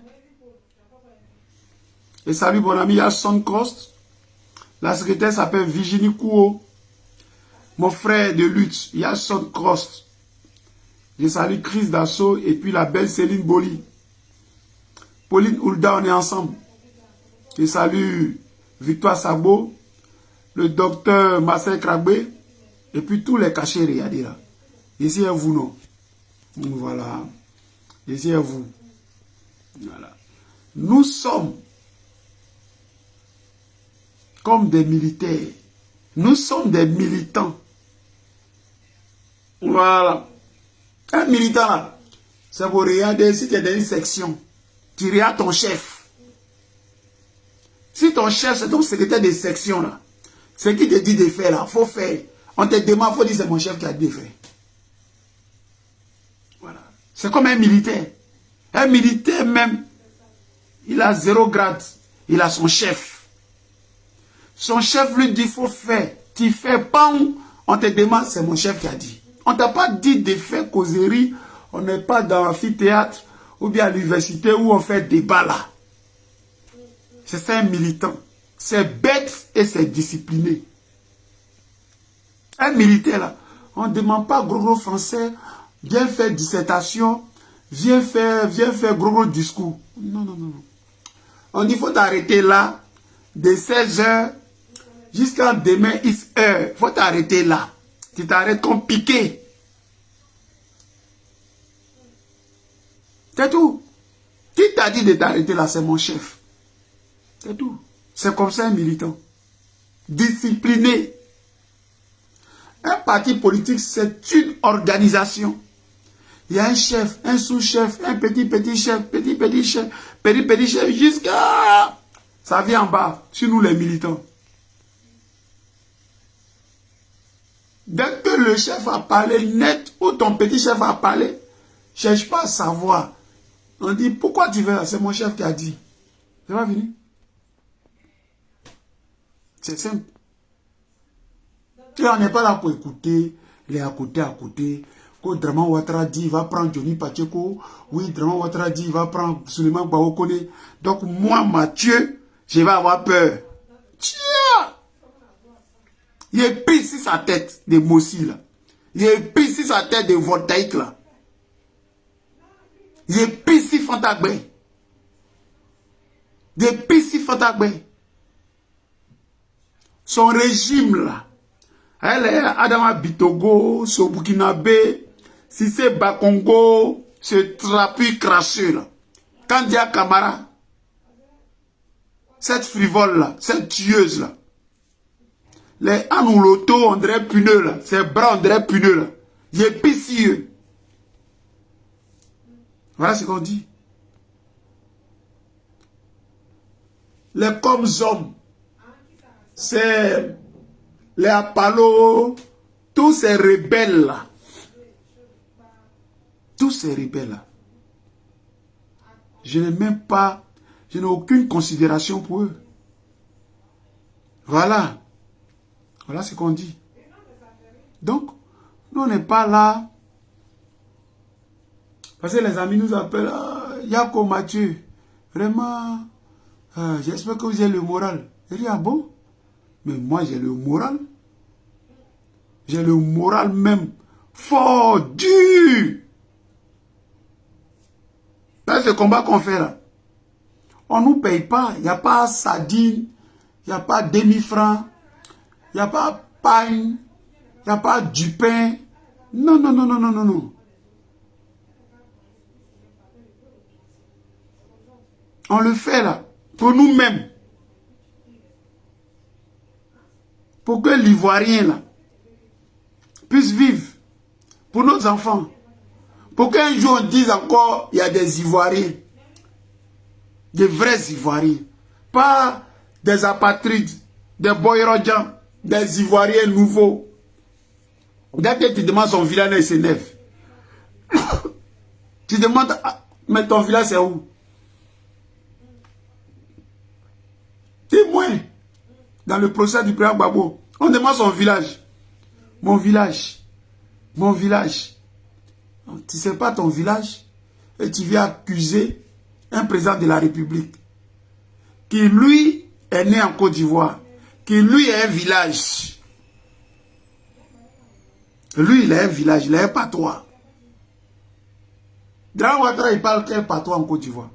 Et salut mon ami Yasson Cost. La secrétaire s'appelle Virginie Kouo. Mon frère de lutte, Yasson Cost. Je salue Chris Dassault et puis la belle Céline Boli. Pauline Oulda, on est ensemble. Je salue Victoire Sabo, le docteur Marcel Krabé, et puis tous les cachets, regardez là. Ici, est vous, non. Voilà. Je suis à vous. Voilà. Nous sommes comme des militaires. Nous sommes des militants. Voilà. Un militant, ça vous regarder si tu es dans une section. Tu regardes ton chef. Si ton chef, c'est ton secrétaire de section, là, ce qui te dit de faire, là, il faut faire. On te demande, il faut dire, c'est mon chef qui a dit de faire. Voilà. C'est comme un militaire. Un militaire même, il a 0 grade. Il a son chef. Son chef lui dit, il faut faire. Tu fais pas, on te demande, c'est mon chef qui a dit. On ne t'a pas dit de faire causerie. On n'est pas dans l'amphithéâtre ou bien à l'université où on fait débat là. C'est ça un militant. C'est bête et c'est discipliné. Un militaire là, on ne demande pas gros français, viens faire dissertation, viens faire gros discours. Non, non, non. On dit il faut t'arrêter là, de 16 h jusqu'à demain X heure. Il faut t'arrêter là. Tu t'arrêtes comme piqué. C'est tout. Qui t'a dit de t'arrêter là, c'est mon chef. C'est tout. C'est comme ça un militant. Discipliné. Un parti politique, c'est une organisation. Il y a un chef, un sous-chef, un petit chef, petit chef, petit chef, jusqu'à... Ça vient en bas, sur nous les militants. Dès que le chef a parlé net, ou ton petit chef a parlé, cherche pas à savoir. On dit, pourquoi tu veux là? C'est mon chef qui a dit. C'est pas fini. C'est simple. Tu n'en es pas là pour écouter les à côté. Quand Draman Ouattara dit, il va prendre Johnny Pacheco. Oui, Draman Ouattara dit, il va prendre Suleiman Baokone. Donc, moi, Mathieu, je vais avoir peur. Tiens! Il est pris sur sa tête de Mossi, là. Il est pris sur sa tête de Voltaïque, là. Il est pris sur Fantagbe. Il est pris sur Fantagbe. Son régime, là. Elle est Adama Bitogo, ce Burkinabé, si c'est Bakongo, ce trapu crasseux, là. Kandia Kamara, cette frivole, là, cette tueuse, là. Les Anouloto, on dirait puneux, là. Ces bras, on dirait puneux, là. Il est pitié. Voilà ce qu'on dit. Les comme hommes, c'est les Apollo, tous ces rebelles-là. Tous ces rebelles-là. Je n'ai même pas, je n'ai aucune considération pour eux. Voilà. Voilà ce qu'on dit. Donc, nous, on n'est pas là. Parce que les amis nous appellent, Yako Mathieu. Vraiment, j'espère que vous avez le moral. Je dis, ah bon? Mais moi, j'ai le moral. J'ai le moral même fort, dur. Dans ce combat qu'on fait là, on ne nous paye pas. Il n'y a pas sardine, il n'y a pas demi-franc, il n'y a pas pain, il n'y a pas du pain. Non, non, non, non, non, non, non. On le fait là, pour nous-mêmes. Pour que l'Ivoirien là puisse vivre. Pour nos enfants. Pour qu'un jour on dise encore, il y a des Ivoiriens. Des vrais Ivoiriens. Pas des apatrides, des boyrodjans, des Ivoiriens nouveaux. Dès que tu demandes son village, il s'énerve. Tu demandes, mais ton village c'est où? Témoin. Dans le procès du président Gbagbo, on demande son village. Mon village. Mon village. Tu ne sais pas ton village et tu viens accuser un président de la République qui, lui, est né en Côte d'Ivoire, qui, lui, est un village. Lui, il est un village, il est un patois. Draman Ouattara, il parle quel patois en Côte d'Ivoire?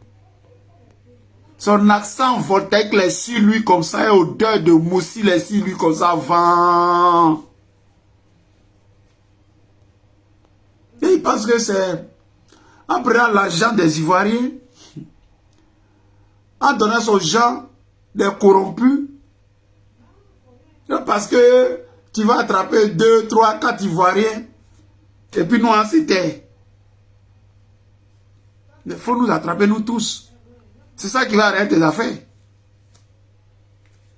Son accent voltaïque, les sur lui comme ça, et odeur de moussi, les sur lui comme ça, vent. Et il pense que c'est... en prenant l'argent des Ivoiriens, en donnant aux gens des corrompus, parce que tu vas attraper 2, 3, 4 Ivoiriens, et puis nous en c'était. Il faut nous attraper nous tous. C'est ça qui va arrêter tes affaires.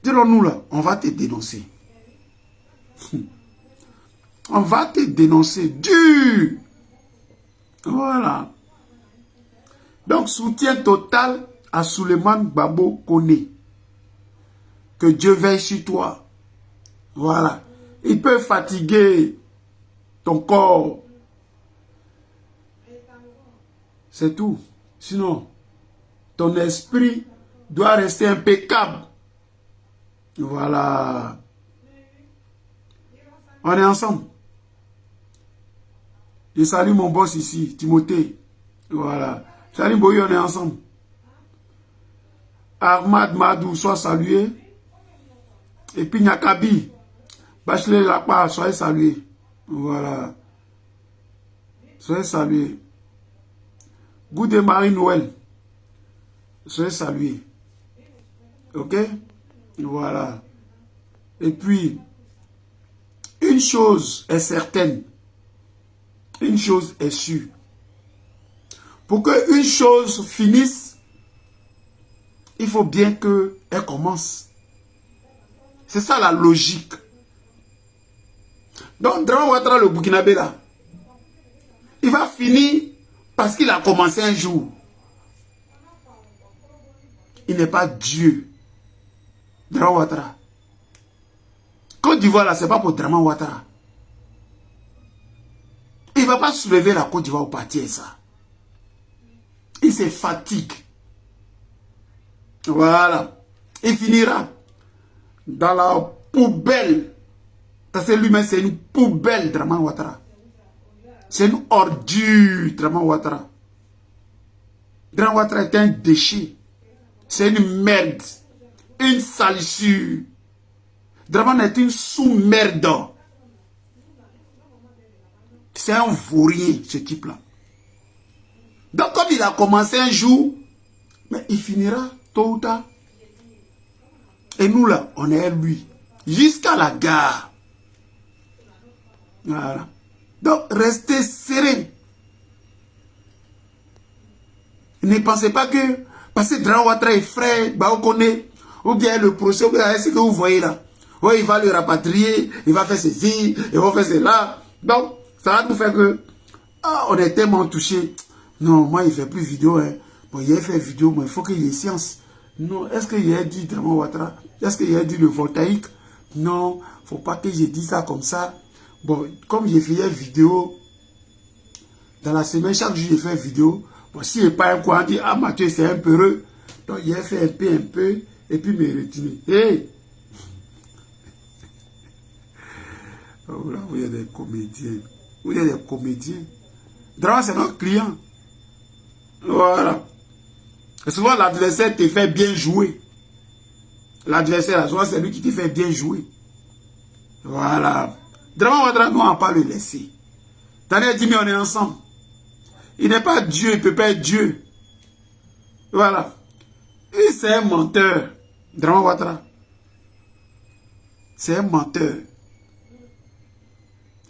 Dis-nous là, on va te dénoncer. On va te dénoncer dur. Voilà. Donc, soutien total à Souleymane Gbagbo Koné. Que Dieu veille sur toi. Voilà. Il peut fatiguer ton corps. C'est tout. Sinon, ton esprit doit rester impeccable. Voilà. On est ensemble. Je salue mon boss ici, Timothée. Voilà. Salut Boy, on est ensemble. Ahmad Madou, sois salué. Et puis Nyakabi, Bachelet Lapa, soyez salué. Voilà. Soyez salué. Goudé Marie-Noël, soyez salué. Ok? Voilà. Et puis, une chose est certaine. Une chose est sûre. Pour qu'une chose finisse, il faut bien qu'elle commence. C'est ça la logique. Donc, Dramane Ouattara, le Burkinabé là, il va finir parce qu'il a commencé un jour. Il n'est pas Dieu. Dramane Ouattara. Côte d'Ivoire là, c'est pas pour Dramane Ouattara. Il ne va pas soulever la Côte d'Ivoire au parti ça. Il se fatigue. Voilà. Il finira dans la poubelle. Parce que lui-même, c'est une poubelle, Dramane Ouattara. C'est une ordure, Dramane Ouattara. Dramane Ouattara est un déchet. C'est une merde. Une salissure. Dramane est une sous-merde. C'est un vaurien, ce type-là. Donc, comme il a commencé un jour, mais il finira tôt ou tard. Et nous, là, on est lui. Jusqu'à la gare. Voilà. Donc, restez serein. Ne pensez pas que, parce que Dramane Ouattara est frère, Baokone, ou bien le procès, ou bien ce que vous voyez là. Oui, il va le rapatrier, il va faire ceci, il va faire cela. Donc, ça va nous faire que, on est tellement touchés. Non, moi, il ne fait plus vidéo. Hein. Bon, il a fait vidéo, mais il faut qu'il y ait science. Non, est-ce qu'il a dit Dramane Ouattara? Est-ce qu'il a dit le voltaïque? Non, il ne faut pas que j'ai dit ça comme ça. Bon, comme j'ai fait une vidéo, dans la semaine, chaque jour, j'ai fait une vidéo. Bon, s'il n'est pas un coin, on dit, ah, Mathieu, c'est un peu heureux. Donc, il a fait un peu, et puis me retirer. Hey! Oh, là, vous êtes des comédiens. Vous êtes des comédiens. Dramane, c'est notre client. Voilà. Et souvent, l'adversaire te fait bien jouer. L'adversaire, souvent, c'est lui qui te fait bien jouer. Voilà. Dramane Ouattara, nous, on ne va pas le laisser. Daniel dit, mais on est ensemble. Il n'est pas Dieu, il ne peut pas être Dieu. Voilà. Et c'est un menteur. Dramane Ouattara. C'est un menteur.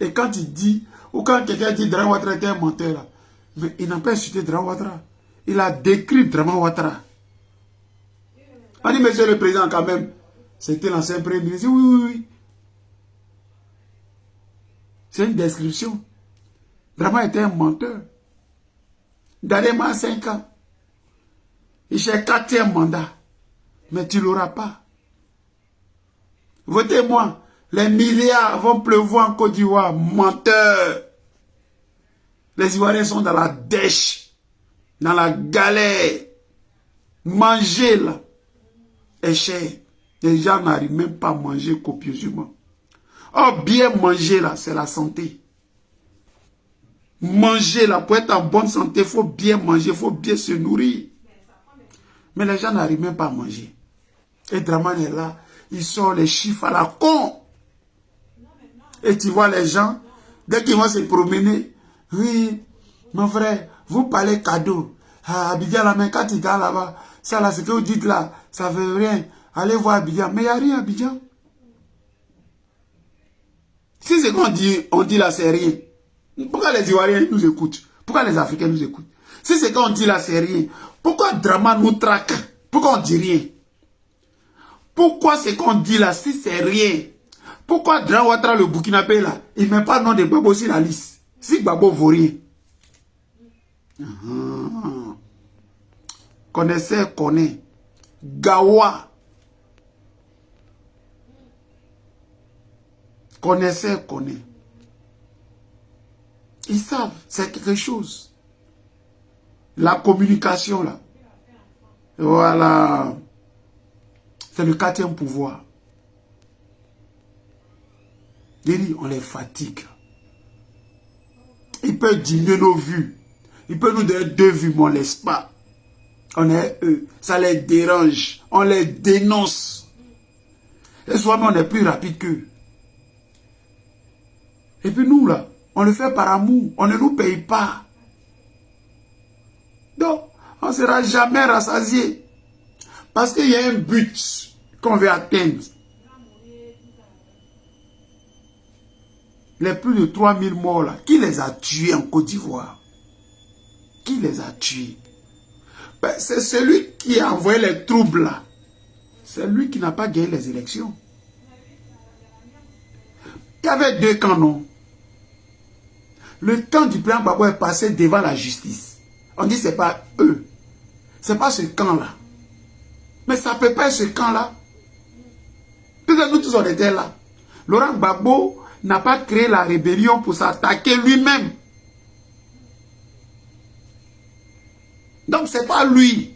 Et quand il dit, ou quand quelqu'un dit Dramane Ouattara était un menteur, là, mais il n'a pas insulté Dramane Ouattara. Il a décrit Dramane Ouattara. On dit, monsieur le président, quand même, c'était l'ancien premier ministre. Oui, oui, oui. C'est une description. Dramane était un menteur. Donnez-moi 5 ans. Il cherche 4e mandat. Mais tu ne l'auras pas. Votez-moi. Les milliards vont pleuvoir en Côte d'Ivoire. Menteur. Les Ivoiriens sont dans la dèche. Dans la galère. Manger là est cher. Les gens n'arrivent même pas à manger copieusement. Oh, bien manger là, c'est la santé. Manger là, pour être en bonne santé, il faut bien manger, il faut bien se nourrir. Mais les gens n'arrivent même pas à manger. Et Dramane est là, il sort les chiffres à la con. Et tu vois les gens, dès qu'ils vont se promener, oui, mon frère, Vous parlez cadeau. Ah, Abidjan, là, mais quand tu vas là-bas, ça là, ce que vous dites là, ça ne veut rien. Allez voir Abidjan. Mais il n'y a rien à Abidjan. Si c'est qu'on dit, on dit là, c'est rien. Pourquoi les Ivoiriens nous écoutent? Pourquoi les Africains nous écoutent? Si c'est qu'on dit là, c'est rien. Pourquoi Drama nous traque? Pourquoi on dit rien? Pourquoi c'est qu'on dit là, si c'est rien? Pourquoi Drama Ouattara, le Burkinabé là, il ne met pas le nom de Gbagbo sur la liste? Si Gbagbo vaut rien. Connaissez, connaît. Gawa. Connaissez, connaît. Ils savent, c'est quelque chose. La communication, là. Voilà. C'est le 4e pouvoir. On les fatigue. Il peut diminuer nos vues. Il peut nous donner 2 vues, mais on ne laisse pas. On est eux. Ça les dérange. On les dénonce. Et souvent, on est plus rapide qu'eux. Et puis nous, là, on le fait par amour. On ne nous paye pas. Donc, on ne sera jamais rassasié. Parce qu'il y a un but qu'on veut atteindre. Les plus de 3000 morts, là, qui les a tués en Côte d'Ivoire? Qui les a tués? Ben, c'est celui qui a envoyé les troubles, là. C'est lui qui n'a pas gagné les élections. Il y avait 2 camps, non? Le camp du président Gbagbo est passé devant la justice. On dit que ce n'est pas eux. Ce n'est pas ce camp-là. Mais ça ne peut pas être ce camp-là. Puisque nous tous on était là. Laurent Gbagbo n'a pas créé la rébellion pour s'attaquer lui-même. Donc ce n'est pas lui.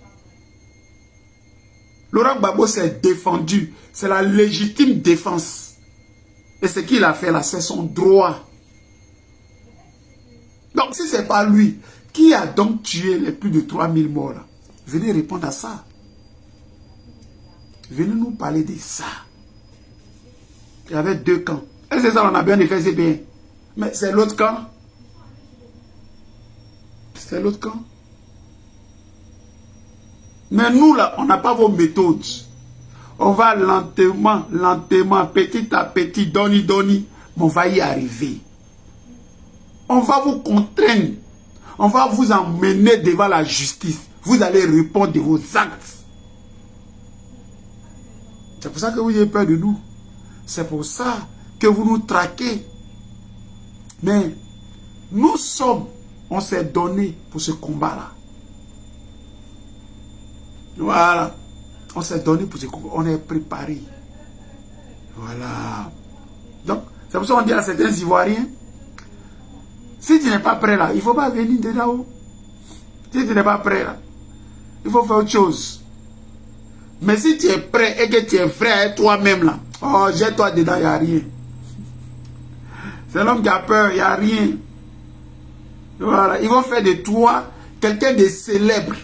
Laurent Gbagbo s'est défendu. C'est la légitime défense. Et ce qu'il a fait là, c'est son droit. Donc si ce n'est pas lui, qui a donc tué les plus de 3000 morts là? Venez répondre à ça. Venez nous parler de ça. Il y avait 2 camps. Et c'est ça, on a bien fait, c'est bien. Mais c'est l'autre camp. C'est l'autre camp. Mais nous, là, on n'a pas vos méthodes. On va lentement, lentement, petit à petit, doni, mais on va y arriver. On va vous contraindre. On va vous emmener devant la justice. Vous allez répondre de vos actes. C'est pour ça que vous avez peur de nous. C'est pour ça que vous nous traquez. Mais nous sommes, on s'est donné pour ce combat-là. Voilà. On s'est donné pour ce combat. On est préparé. Voilà. Donc, c'est pour ça qu'on dit à certains Ivoiriens, si tu n'es pas prêt là, il ne faut pas venir de là-haut. Si tu n'es pas prêt là, il faut faire autre chose. Mais si tu es prêt et que tu es vrai avec toi-même là, oh, jette-toi dedans, il n'y a rien. C'est l'homme qui a peur, il n'y a rien. Voilà, ils vont faire de toi quelqu'un de célèbre.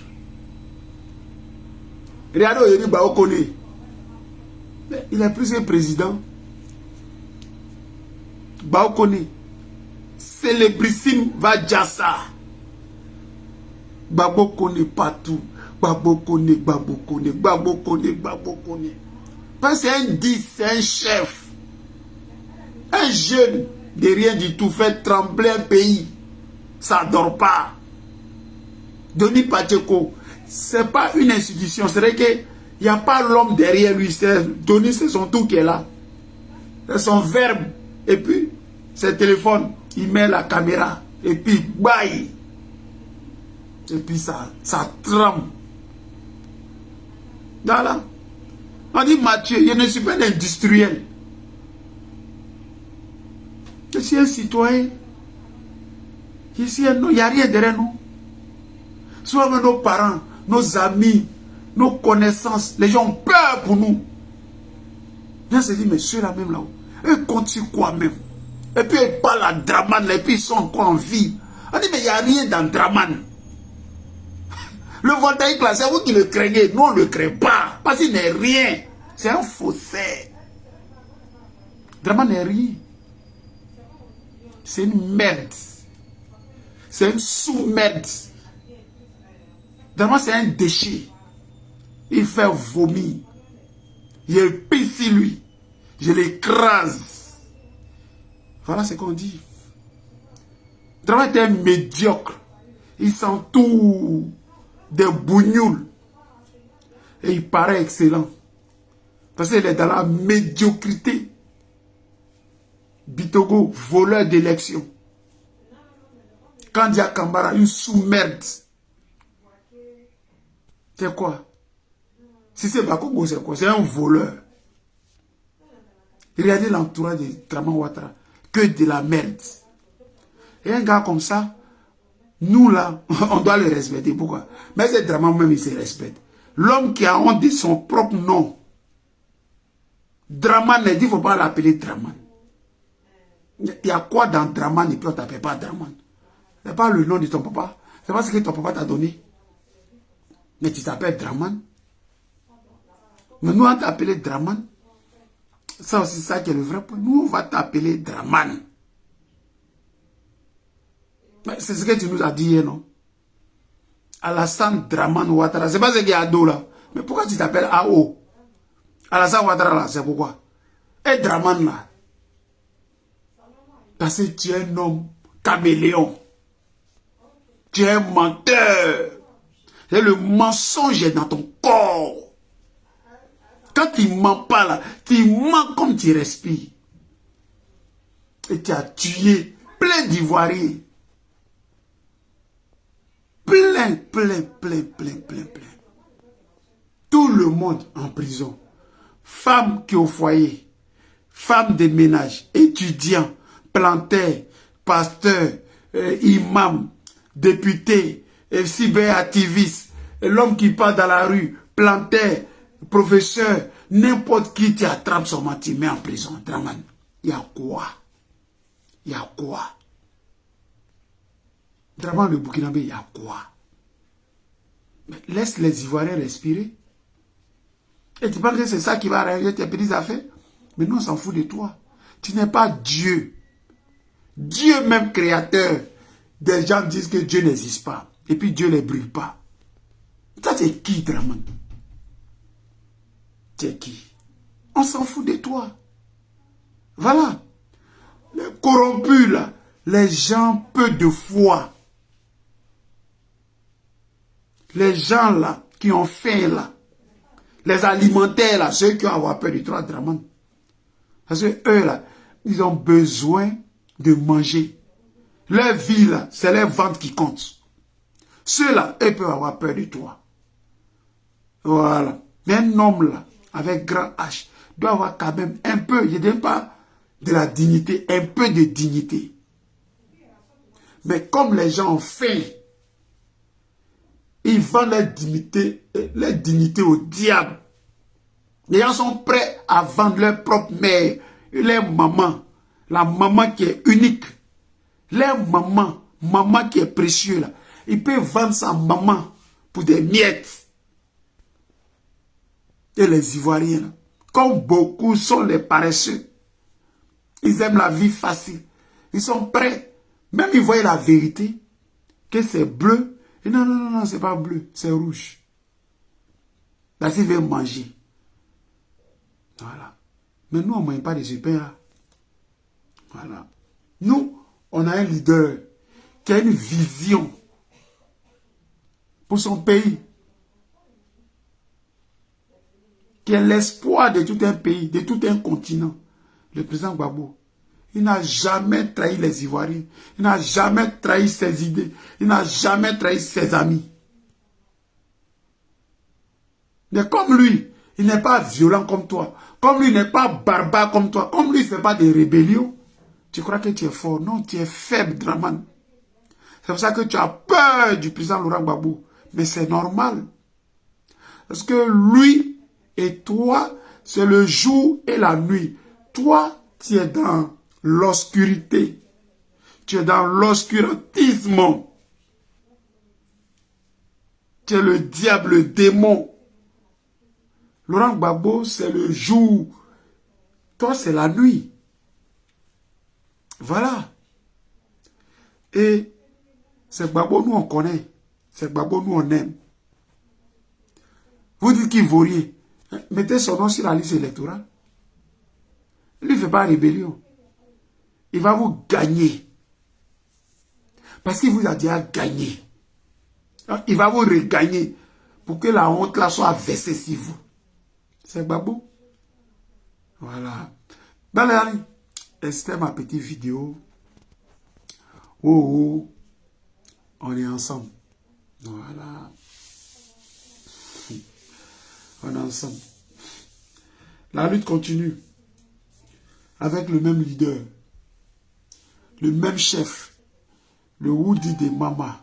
Regardez Oyeri Baokone. Il est plus qu'un président. Baokone. Célébrissime Vadjassa. Gbagbo connaît partout. Gbagbo connaît. Parce que c'est un 10, c'est un chef. Un jeune de rien du tout fait trembler un pays. Ça ne dort pas. Denis Pacheco, ce n'est pas une institution. C'est vrai qu'il n'y a pas l'homme derrière lui. Denis, c'est son tout qui est là. C'est son verbe. Et puis, ses téléphones, il met la caméra. Et puis, bye. Et puis, ça tremble. Voilà. On dit, Mathieu, je ne suis pas un industriel. Je suis un citoyen. Ici, il n'y a rien derrière nous. Soit nos parents, nos amis, nos connaissances, les gens ont peur pour nous. Bien se dit, mais ceux-là même là-haut, eux continuent quoi même? Et puis ils parlent à Draman, et puis ils sont encore en vie. On dit, mais il n'y a rien dans Draman. Le voltaïque là, c'est vous qui le craignez. Nous, on ne le craint pas. Parce qu'il n'est rien. C'est un faussaire. Draman n'est rien. C'est une merde. C'est une sous-merde. Draman, c'est un déchet. Il fait vomir. Je pisse sur lui. Je l'écrase. Voilà ce qu'on dit. Draman est un médiocre. Il s'entoure des bougnoules. Et il paraît excellent. Parce qu'il est dans la médiocrité. Bitogo, voleur d'élection. Kandia Kambara, une sous-merde. C'est quoi? Si c'est Bakongo, c'est quoi? C'est un voleur. Regardez l'entourage de Draman Ouattara. Que de la merde. Et un gars comme ça, nous là, on doit le respecter. Pourquoi? Mais c'est Draman même, il se respecte. L'homme qui a honte de son propre nom. Draman, il dit, il ne faut pas l'appeler Draman. Il y a quoi dans Draman et puis on ne t'appelle pas Draman? Ce n'est pas le nom de ton papa. C'est pas ce que ton papa t'a donné. Mais tu t'appelles Draman. Mais nous, on t'a appelé Draman. Ça aussi, ça qui est le vrai point. Nous, on va t'appeler Draman. C'est ce que tu nous as dit hier, non? Alassane Draman Ouattara. C'est pas ce qu'il y a à dos là. Mais pourquoi tu t'appelles AO? Alassane Ouattara là, c'est pourquoi? Et Draman là. Parce que tu es un homme caméléon. Tu es un menteur. Et le mensonge est dans ton corps. Quand tu ne mens pas là, tu mens comme tu respires. Et tu as tué plein d'Ivoiriens. Plein. Tout le monde en prison. Femmes qui au foyer, femmes de ménage, étudiants, planteurs, pasteurs, imams, députés, cyberactivistes, l'homme qui part dans la rue, planteur, professeur, n'importe qui tu attrapes son matin, tu mets en prison. Draman, il y a quoi? Il y a quoi? Draman le Burkinabé, il y a quoi? Mais laisse les Ivoiriens respirer. Et tu penses que c'est ça qui va arranger tes petites affaires? Mais nous, on s'en fout de toi. Tu n'es pas Dieu. Dieu même créateur. Des gens disent que Dieu n'existe pas. Et puis Dieu ne les brûle pas. Ça, c'est qui, Draman? C'est qui? On s'en fout de toi. Voilà. Les corrompus, là. Les gens peu de foi. Les gens, là, qui ont faim, là. Les alimentaires, là, ceux qui ont avoir peur de toi, Draman. Parce que eux, là, ils ont besoin de manger. Leur vie, là, c'est leur ventre qui compte. Ceux-là, eux peuvent avoir peur de toi. Voilà. Mais un homme, là, avec grand H, doit avoir quand même un peu, je ne dis pas de la dignité, un peu de dignité. Mais comme les gens ont faim, ils vendent leur dignité au diable. Les gens sont prêts à vendre leur propre mère, leur maman, la maman qui est unique. Leur maman qui est précieuse là. Ils peuvent vendre sa maman pour des miettes. Et les Ivoiriens, là, comme beaucoup sont les paresseux, ils aiment la vie facile. Ils sont prêts. Même ils voient la vérité, que c'est bleu. Et non, c'est pas bleu, c'est rouge. Là, ils veulent manger. Voilà. Mais nous, on ne mange pas de ce pain-là. Voilà. Nous, on a un leader qui a une vision pour son pays, qui est l'espoir de tout un pays, de tout un continent. Le président Gbagbo, il n'a jamais trahi les Ivoiriens, il n'a jamais trahi ses idées, il n'a jamais trahi ses amis. Mais comme lui, il n'est pas violent comme toi, comme lui, il n'est pas barbare comme toi, comme lui, il ne fait pas de rébellion, tu crois que tu es fort? Non, tu es faible, Draman. C'est pour ça que tu as peur du président Laurent Gbagbo. Mais c'est normal. Parce que lui et toi, c'est le jour et la nuit. Toi, tu es dans l'obscurité. Tu es dans l'obscurantisme. Tu es le diable, le démon. Laurent Gbagbo, c'est le jour. Toi, c'est la nuit. Voilà. Et c'est Gbagbo, nous, on connaît. C'est Gbagbo, nous, on aime. Vous dites qu'il vaut rien. Mettez son nom sur la liste électorale. Lui ne fait pas rébellion. Il va vous gagner. Parce qu'il vous a déjà gagné. Il va vous regagner pour que la honte là soit versée sur vous. C'est babou. Voilà. Dans les amis, c'était ma petite vidéo. Oh, oh, on est ensemble. Voilà. On est ensemble. La lutte continue. Avec le même leader. Le même chef. Le Woody de Mama.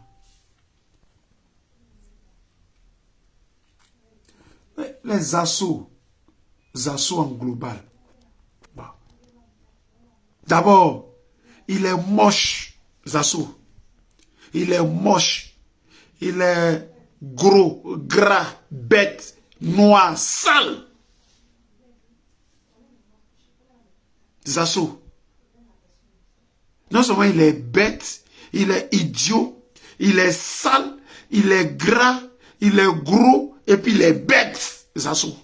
Les assauts en global. Bon. D'abord, il est moche, Zasso. Il est moche. Il est gros, gras, bête, noir, sale. Zasso. Non seulement il est bête, il est idiot, il est sale, il est gras, il est gros, et puis il est bête, Zasso.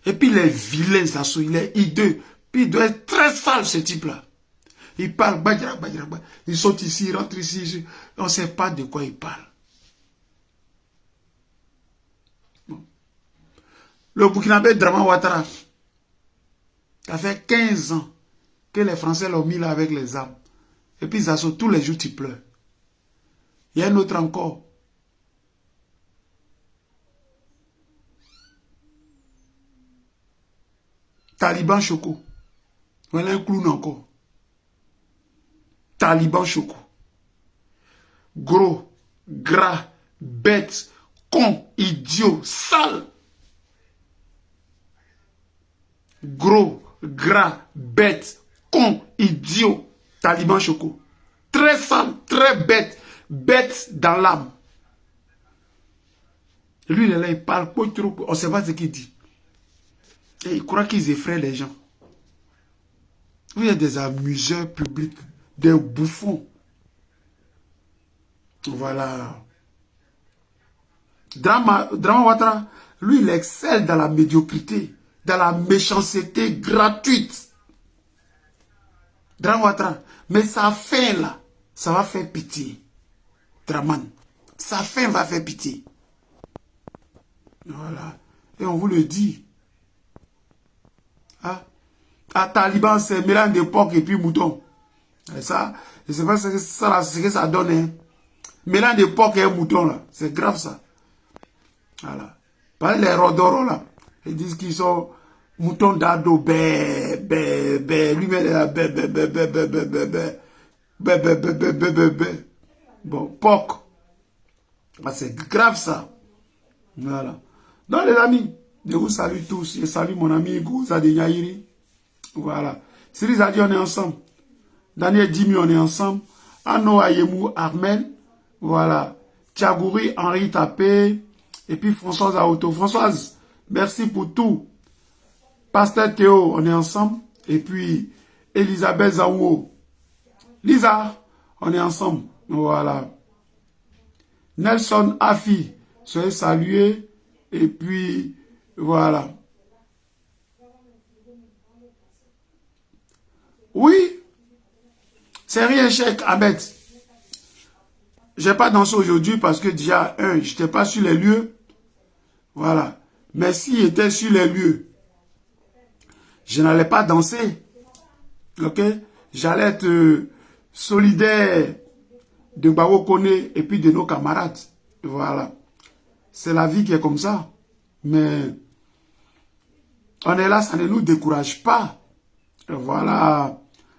Et puis il est vilain, Zasso, il est hideux. Puis il doit être très sale, ce type-là. Il parle, il saute ici, il rentre ici, on ne sait pas de quoi il parle. Bon. Le Burkinabé Draman Ouattara, ça fait 15 ans que les Français l'ont mis là avec les armes. Et puis Zasso, tous les jours, tu pleures. Il y a un autre encore. Taliban Choco. Voilà un clown encore. Taliban Choco. Gros, gras, bête, con, idiot, sale. Gros, gras, bête, con, idiot. Taliban Choco. Très sale, très bête. Bête dans l'âme. Lui, il est là, il parle pas trop. On ne sait pas ce qu'il dit. Et il croit qu'ils effraient les gens. Vous êtes des amuseurs publics, des bouffons. Voilà. Draman Ouattara, lui, il excelle dans la médiocrité, dans la méchanceté gratuite. Draman Ouattara. Mais sa fin, là, ça va faire pitié. Draman. Sa fin va faire pitié. Voilà. Et on vous le dit. Ah. À Taliban, c'est mélange de porc et puis mouton. Et ça, je ne sais pas ce que ça donne. Hein. Mélange de porc et mouton, là. C'est grave, ça. Voilà. Par les rodoros, là. Ils disent qu'ils sont moutons d'ado. Bé, bé, bé. Lui-même, là. Bé, bé, bé, bé, bé, bé, bé, bé. Bé, bé, bé, bé, bé, bé, bé. Bon, porc. C'est grave, ça. Voilà. Donc, les amis, je vous salue tous. Je salue mon ami Gouza de Yairi. Voilà. Cyril Zadi, on est ensemble. Daniel Dimi, on est ensemble. Ano Ayemou Armel. Voilà. Tchagouri, Henri Tapé. Et puis Françoise Aoto. Françoise, merci pour tout. Pasteur Théo, on est ensemble. Et puis Elisabeth Zaouo. Lisa, on est ensemble. Voilà. Nelson Afi, soyez salués. Et puis, voilà. Oui, c'est rien, Cheikh Ahmed. Je n'ai pas dansé aujourd'hui parce que déjà, je n'étais pas sur les lieux. Voilà. Mais s'il était sur les lieux, je n'allais pas danser. Ok? J'allais être solidaire de Bao Kone et puis de nos camarades. Voilà. C'est la vie qui est comme ça. Mais on est là, ça ne nous décourage pas. Voilà.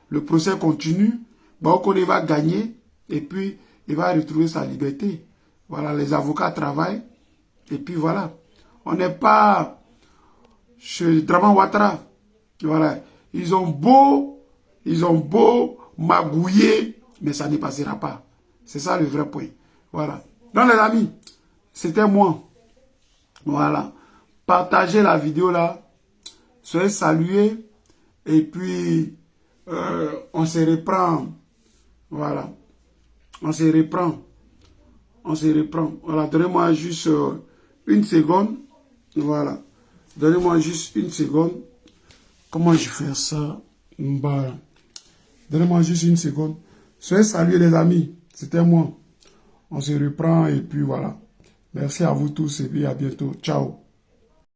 Le procès continue. Bao Kone va gagner et puis il va retrouver sa liberté. Voilà, les avocats travaillent. Et puis voilà. On n'est pas chez Draman Ouattara. Voilà. Ils ont beau magouiller, mais ça ne passera pas. C'est ça le vrai point. Voilà. Donc les amis, c'était moi. Voilà. Partagez la vidéo là. Soyez salués. Et puis, on se reprend. Voilà. On se reprend. On se reprend. Voilà, donnez-moi juste une seconde. Voilà. Donnez-moi juste une seconde. Comment je fais ça? Voilà. Donnez-moi juste une seconde. Soyez salués les amis. C'était moi. On se reprend et puis voilà. Merci à vous tous et puis à bientôt. Ciao.